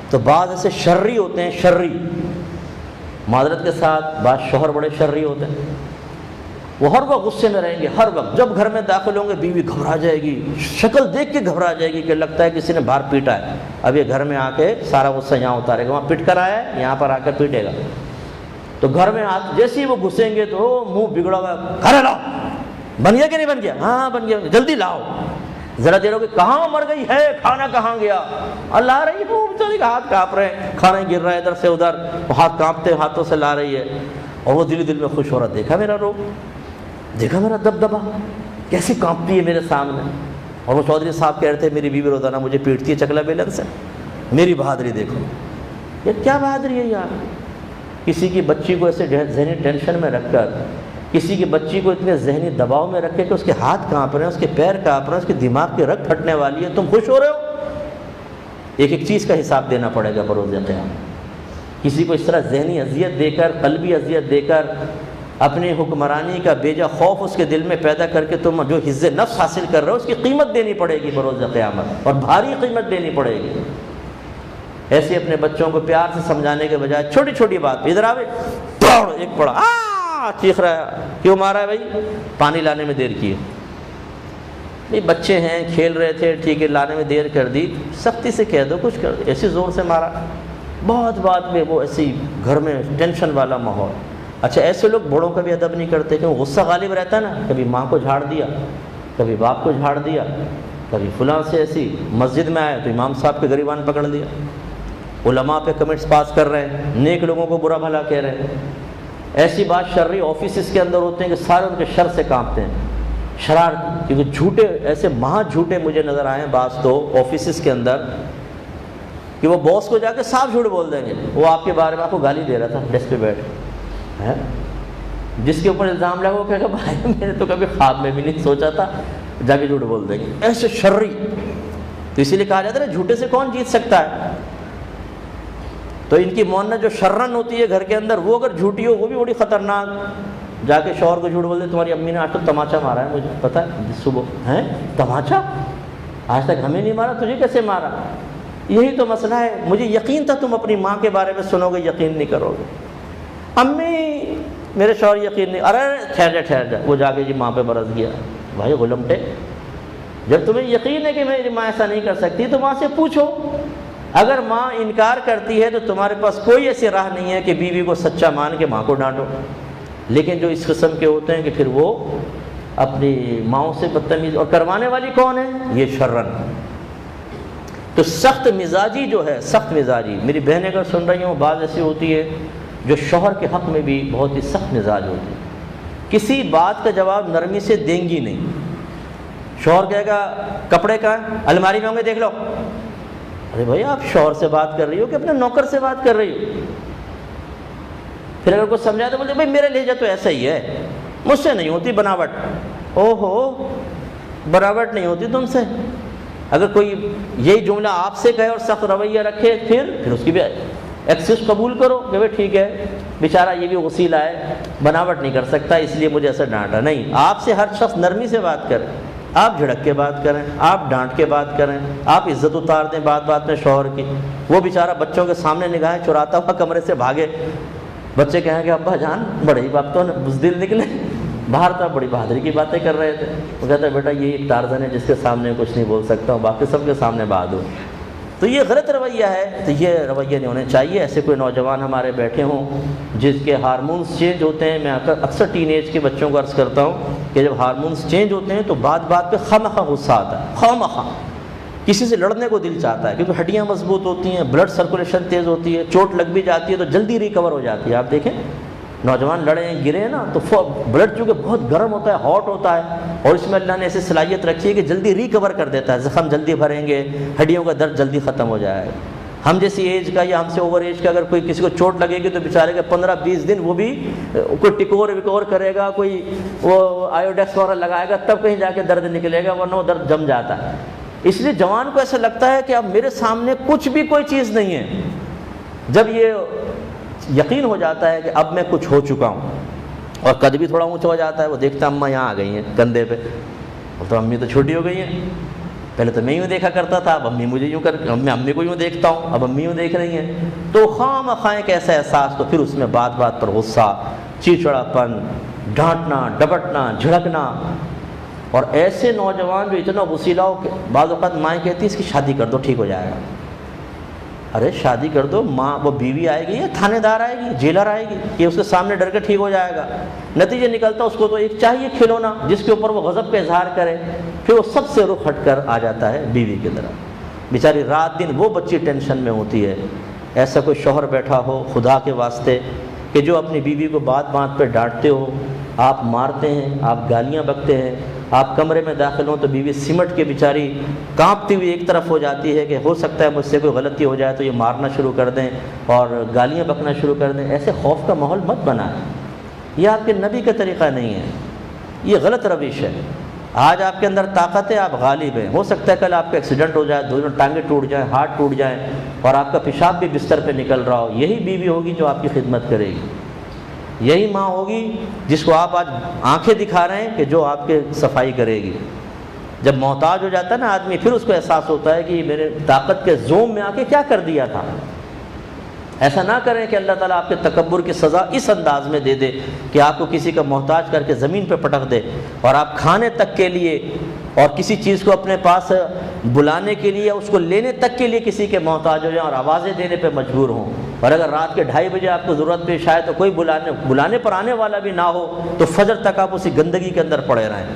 تو بعض ایسے شرری ہوتے ہیں، شرری، معذرت کے ساتھ بعض شوہر بڑے شرری ہوتے ہیں، وہ ہر وقت غصے میں رہیں گے، ہر وقت جب گھر میں داخل ہوں گے بیوی گھبرا جائے گی، شکل دیکھ کے گھبرا جائے گی کہ لگتا ہے کسی نے باہر پیٹا ہے، اب یہ گھر میں آ کے سارا غصہ یہاں اتارے گا، وہاں پٹ کر آیا ہے یہاں پر آ کر پیٹے گا۔ تو گھر میں جیسے ہی وہ گھسیں گے تو منہ بگڑا ہوا، کھانا لاؤ، بن گیا کہ نہیں بن گیا؟ ہاں بن گیا، جلدی لاؤ۔ ذرا دیر ہو کہ کہاں مر گئی ہے، کھانا کہاں گیا؟ اللہ آ رہی ہے، وہ بیچاری کا ہاتھ کانپ رہے ہیں، کھانا گر رہا ہے ادھر سے ادھر، وہ ہاتھ کانپتے ہاتھوں سے لا رہی ہے، اور وہ دل میں خوش ہو رہا، دیکھا میرا روب، دیکھا میرا دبدبا کیسے کانپتی ہے میرے سامنے۔ اور وہ چودھری صاحب کہہ رہے تھے میری بیوی روزانہ مجھے پیٹتی ہے چکلا بیلن سے، میری بہادری دیکھو۔ یہ کیا بہادری ہے یار؟ کسی کی بچی کو ایسے ذہنی ٹینشن میں رکھ کر، کسی کی بچی کو اتنے ذہنی دباؤ میں رکھے کہ اس کے ہاتھ کانپ رہے ہیں، اس کے پیر کانپ رہے ہیں، اس کے دماغ کی رگ پھٹنے والی ہے، تم خوش ہو رہے ہو؟ ایک ایک چیز کا حساب دینا پڑے گا بروز قیامت۔ کسی کو اس طرح ذہنی اذیت دے کر، قلبی اذیت دے کر، اپنی حکمرانی کا بیجا خوف اس کے دل میں پیدا کر کے تم جو حظ نفس حاصل کر رہے ہو اس کی قیمت دینی پڑے گی بروز قیامت، اور بھاری قیمت دینی پڑے گی۔ ایسے اپنے بچوں کو پیار سے سمجھانے کے بجائے چھوٹی چھوٹی بات پہ ادھر آوے دوڑ، ایک پڑا چیخ رہا ہے، کیوں مارا ہے بھائی؟ پانی لانے میں دیر کی ہے۔ نہیں بچے ہیں کھیل رہے تھے ٹھیک ہے لانے میں دیر کر دی، سختی سے کہہ دو کچھ کر دو، ایسی زور سے مارا، بہت بات میں وہ ایسی گھر میں ٹینشن والا ماحول۔ اچھا ایسے لوگ بڑوں کا بھی ادب نہیں کرتے کیوں؟ غصہ غالب رہتا ہے نا، کبھی ماں کو جھاڑ دیا، کبھی باپ کو جھاڑ دیا، کبھی فلاں سے ایسی مسجد میں آئے تو امام صاحب کے گریبان پکڑ لیا، علماء پہ کمنٹس پاس کر رہے ہیں، نیک لوگوں کو برا بھلا کہہ رہے ہیں۔ ایسی بات شرعی آفیسز کے اندر ہوتے ہیں کہ سارے ان کے شر سے کانپتے ہیں، شرارت، کیونکہ جھوٹے ایسے مہا جھوٹے مجھے نظر آئے ہیں بعض تو آفیسز کے اندر کہ وہ باس کو جا کے صاف جھوٹ بول دیں گے، وہ آپ کے بارے میں آپ کو گالی دے رہا تھا ڈیسک پہ بیٹھ ہے، جس کے اوپر الزام لگا وہ کہے گا بھائی میں نے تو کبھی خواب میں بھی نہیں سوچا تھا، جا کے جھوٹ بول دیں گے، ایسے شرعی۔ تو اسی لیے کہا جاتا ہے جھوٹے سے کون جیت سکتا ہے؟ تو ان کی مونت جو شرن ہوتی ہے گھر کے اندر، وہ اگر جھوٹی ہو وہ بھی بڑی خطرناک۔ جا کے شوہر کو جھوٹ بول دے تمہاری امی نے آج تک تماچا مارا ہے، مجھے پتہ ہے صبح ہے تماچا، آج تک ہمیں نہیں مارا، تجھے کیسے مارا؟ یہی تو مسئلہ ہے، مجھے یقین تھا تم اپنی ماں کے بارے میں سنو گے یقین نہیں کرو گے۔ امی میرے شوہر یقین نہیں، ارے ٹھہر جا، وہ جا کے جی ماں پہ برس گیا۔ بھائی غلمٹے، جب تمہیں یقین ہے کہ میری ماں ایسا نہیں کر سکتی تو ماں سے پوچھو۔ اگر ماں انکار کرتی ہے تو تمہارے پاس کوئی ایسی راہ نہیں ہے کہ بیوی کو سچا مان کے ماں کو ڈانٹو۔ لیکن جو اس قسم کے ہوتے ہیں کہ پھر وہ اپنی ماؤں سے بدتمیزی، اور کروانے والی کون ہے؟ یہ شرن۔ تو سخت مزاجی جو ہے، سخت مزاجی، میری بہنیں اگر سن رہی ہوں، بعض ایسی ہوتی ہے جو شوہر کے حق میں بھی بہت ہی سخت مزاج ہوتی ہے، کسی بات کا جواب نرمی سے دیں گی نہیں۔ شوہر کہے گا کپڑے کہاں ہیں؟ الماری میں ہوں گے دیکھ لو۔ ارے بھائی آپ شوہر سے بات کر رہی ہو کہ اپنے نوکر سے بات کر رہی ہو؟ پھر اگر کچھ سمجھا تو بولتے بھائی میرا لہجہ تو ایسا ہی ہے، مجھ سے نہیں ہوتی بناوٹ۔ او ہو، بناوٹ نہیں ہوتی تم سے؟ اگر کوئی یہی جملہ آپ سے کہے اور سخت رویہ رکھے پھر اس کی بھی ایکسیس قبول کرو کہ بھائی ٹھیک ہے بیچارہ یہ بھی وسیلہ ہے، بناوٹ نہیں کر سکتا اس لیے مجھے ایسا ڈانٹا۔ نہیں، آپ سے ہر شخص نرمی سے بات کرے، آپ جھڑک کے بات کریں، آپ ڈانٹ کے بات کریں، آپ عزت اتار دیں بات بات میں شوہر کی۔ وہ بیچارہ بچوں کے سامنے نگاہیں چراتا ہوا کمرے سے بھاگے، بچے کہیں کہ ابا جان بڑے ہی باپ تو بزدل نکلے، باہر تو بڑی بہادری کی باتیں کر رہے تھے۔ وہ کہتا ہے بیٹا یہ ایک ٹارزن ہے جس کے سامنے کچھ نہیں بول سکتا ہوں، باقی سب کے سامنے بہادر۔ تو یہ غلط رویہ ہے، تو یہ رویہ نہیں ہونے چاہیے۔ ایسے کوئی نوجوان ہمارے بیٹھے ہوں جس کے ہارمونز چینج ہوتے ہیں، میں اکثر ٹین ایج کے بچوں کو عرض کرتا ہوں کہ جب ہارمونز چینج ہوتے ہیں تو بات بات پہ خواہ غصہ آتا ہے، خواہ کسی سے لڑنے کو دل چاہتا ہے، کیونکہ ہڈیاں مضبوط ہوتی ہیں، بلڈ سرکولیشن تیز ہوتی ہے، چوٹ لگ بھی جاتی ہے تو جلدی ریکور ہو جاتی ہے۔ آپ دیکھیں نوجوان لڑے ہیں گرے ہیں نا تو بلڈ چونکہ بہت گرم ہوتا ہے، ہاٹ ہوتا ہے، اور اس میں اللہ نے ایسی صلاحیت رکھی ہے کہ جلدی ریکور کر دیتا ہے، زخم جلدی بھریں گے، ہڈیوں کا درد جلدی ختم ہو جائے گا۔ ہم جیسی ایج کا یا ہم سے اوور ایج کا اگر کوئی کسی کو چوٹ لگے گی تو بیچارے کے 15-20 دن وہ بھی کوئی ٹکور وکور کرے گا، کوئی وہ آیوڈیکس وغیرہ لگائے گا تب کہیں جا کے درد نکلے گا، ورنہ وہ درد جم جاتا ہے۔ اس لیے جوان کو ایسا لگتا ہے کہ اب میرے سامنے کچھ بھی کوئی چیز نہیں ہے۔ جب یہ یقین ہو جاتا ہے کہ اب میں کچھ ہو چکا ہوں، اور قد بھی تھوڑا اونچا ہو جاتا ہے، وہ دیکھتا اماں یہاں آ گئی ہیں کندھے پہ، تو امی تو چھوٹی ہو گئی ہیں، پہلے تو میں یوں دیکھا کرتا تھا، اب امی مجھے یوں میں امی کو یوں دیکھتا ہوں، اب امی یوں دیکھ رہی ہیں، تو خواہ ایک ایسا احساس، تو پھر اس میں بات بات پر غصہ، چڑچڑاپن، ڈانٹنا، ڈپٹنا، جھڑکنا۔ اور ایسے نوجوان جو اتنا وسیلہ ہو کہ بعض اوقات مائیں کہتی ہیں اس کی شادی کر دو ٹھیک ہو جائے گا۔ ارے شادی کر دو، ماں وہ بیوی آئے گی یا تھانے دار آئے گی، جیلر آئے گی کہ اس کے سامنے ڈر کے ٹھیک ہو جائے گا؟ نتیجہ نکلتا اس کو تو ایک چاہیے کھلونا جس کے اوپر وہ غضب کا اظہار کرے، پھر وہ سب سے رخ ہٹ کر آ جاتا ہے بیوی کی طرف۔ بیچاری رات دن وہ بچی ٹینشن میں ہوتی ہے۔ ایسا کوئی شوہر بیٹھا ہو خدا کے واسطے کہ جو اپنی بیوی کو بات بات پہ ڈانٹتے ہو، آپ مارتے ہیں، آپ گالیاں بکتے ہیں، آپ کمرے میں داخل ہوں تو بیوی سمٹ کے بیچاری کانپتی ہوئی ایک طرف ہو جاتی ہے کہ ہو سکتا ہے مجھ سے کوئی غلطی ہو جائے تو یہ مارنا شروع کر دیں اور گالیاں بکنا شروع کر دیں۔ ایسے خوف کا ماحول مت بنائیں، یہ آپ کے نبی کا طریقہ نہیں ہے، یہ غلط روش ہے۔ آج آپ کے اندر طاقت ہے، آپ غالب ہیں، ہو سکتا ہے کل آپ کا ایکسیڈنٹ ہو جائے، دونوں ٹانگیں ٹوٹ جائیں، ہاتھ ٹوٹ جائیں، اور آپ کا پیشاب بھی بستر پہ نکل رہا ہو، یہی بیوی ہوگی جو آپ کی خدمت کرے گی، یہی ماں ہوگی جس کو آپ آج آنکھیں دکھا رہے ہیں کہ جو آپ کے صفائی کرے گی۔ جب محتاج ہو جاتا ہے نا آدمی، پھر اس کو احساس ہوتا ہے کہ میرے طاقت کے زوم میں آ کے کیا کر دیا تھا۔ ایسا نہ کریں کہ اللہ تعالیٰ آپ کے تکبر کی سزا اس انداز میں دے دے کہ آپ کو کسی کا محتاج کر کے زمین پہ پٹک دے، اور آپ کھانے تک کے لیے اور کسی چیز کو اپنے پاس بلانے کے لیے، اس کو لینے تک کے لیے کسی کے محتاج ہو جائیں اور آوازیں دینے پہ مجبور ہوں، اور اگر رات کے 2:30 بجے آپ کو ضرورت پیش آئے تو کوئی بلانے پر آنے والا بھی نہ ہو تو فجر تک آپ اسی گندگی کے اندر پڑے رہیں۔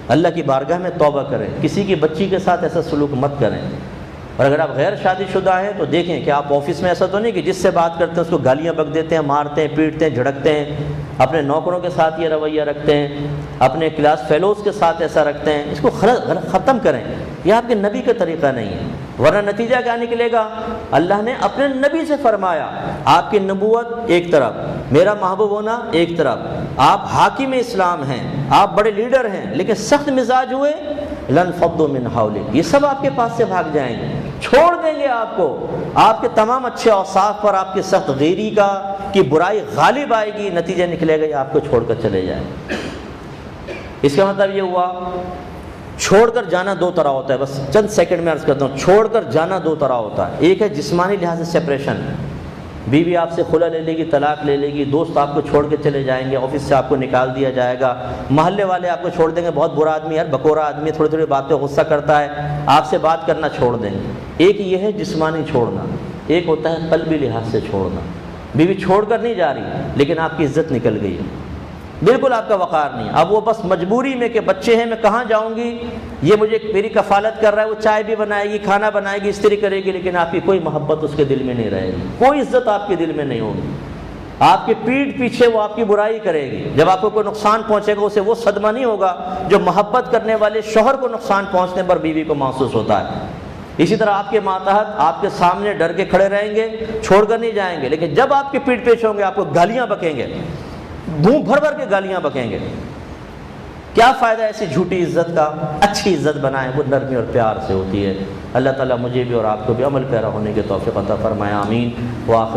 اللہ کی بارگاہ میں توبہ کریں، کسی کی بچی کے ساتھ ایسا سلوک مت کریں۔ اور اگر آپ غیر شادی شدہ ہیں تو دیکھیں کہ آپ آفس میں ایسا تو نہیں کہ جس سے بات کرتے ہیں اس کو گالیاں بک دیتے ہیں، مارتے ہیں، پیٹتے ہیں، جھڑکتے ہیں، اپنے نوکروں کے ساتھ یہ رویہ رکھتے ہیں، اپنے کلاس فیلوز کے ساتھ ایسا رکھتے ہیں، اس کو ختم کریں۔ یہ آپ کے نبی کا طریقہ نہیں ہے، ورنہ نتیجہ کیا نکلے گا؟ اللہ نے اپنے نبی سے فرمایا آپ کی نبوت ایک طرف، میرا محبوب ہونا ایک طرف، آپ حاکم اسلام ہیں، آپ بڑے لیڈر ہیں، لیکن سخت مزاج ہوئے لنفضوا من حولک، یہ سب آپ کے پاس سے بھاگ جائیں گے، چھوڑ دیں گے آپ کو، آپ کے تمام اچھے اوصاف پر آپ کی سخت غیری کی برائی غالب آئے گی، نتیجہ نکلے گا یہ آپ کو چھوڑ کر چلے جائیں۔ اس کا مطلب یہ ہوا چھوڑ کر جانا دو طرح ہوتا ہے، بس چند سیکنڈ میں عرض کرتا ہوں، چھوڑ کر جانا دو طرح ہوتا ہے۔ ایک ہے جسمانی لحاظ سے سپریشن، بیوی آپ سے خلا لے لے گی، طلاق لے لے گی، دوست آپ کو چھوڑ کے چلے جائیں گے، آفس سے آپ کو نکال دیا جائے گا، محلے والے آپ کو چھوڑ دیں گے، بہت برا آدمی ہے، بکورا آدمی ہے، تھوڑی تھوڑی بات پہ غصہ کرتا ہے، آپ سے بات کرنا چھوڑ دیں گے۔ ایک یہ ہے جسمانی چھوڑنا، ایک ہوتا ہے قلبی لحاظ سے چھوڑنا۔ بیوی چھوڑ کر نہیں جا رہی لیکن آپ کی عزت نکل گئی ہے، بالکل آپ کا وقار نہیں، اب وہ بس مجبوری میں کہ بچے ہیں میں کہاں جاؤں گی، یہ مجھے میری کفالت کر رہا ہے، وہ چائے بھی بنائے گی، کھانا بنائے گی، استری کرے گی، لیکن آپ کی کوئی محبت اس کے دل میں نہیں رہے گی، کوئی عزت آپ کے دل میں نہیں ہوگی، آپ کے پیٹھ پیچھے وہ آپ کی برائی کرے گی، جب آپ کو کوئی نقصان پہنچے گا اسے وہ صدمہ نہیں ہوگا جو محبت کرنے والے شوہر کو نقصان پہنچنے پر بیوی کو محسوس ہوتا ہے۔ اسی طرح آپ کے ماتحت آپ کے سامنے ڈر کے کھڑے رہیں گے، چھوڑ کر نہیں جائیں گے، لیکن جب آپ کے پیٹھ پیچھے ہوں گے آپ کو گالیاں بکیں گے، منہ بھر بھر کے گالیاں بکیں گے۔ کیا فائدہ ایسی جھوٹی عزت کا؟ اچھی عزت بنائیں، وہ نرمی اور پیار سے ہوتی ہے۔ اللہ تعالیٰ مجھے بھی اور آپ کو بھی عمل پیرا ہونے کی توفیق عطا فرمائے، آمین۔ وآخر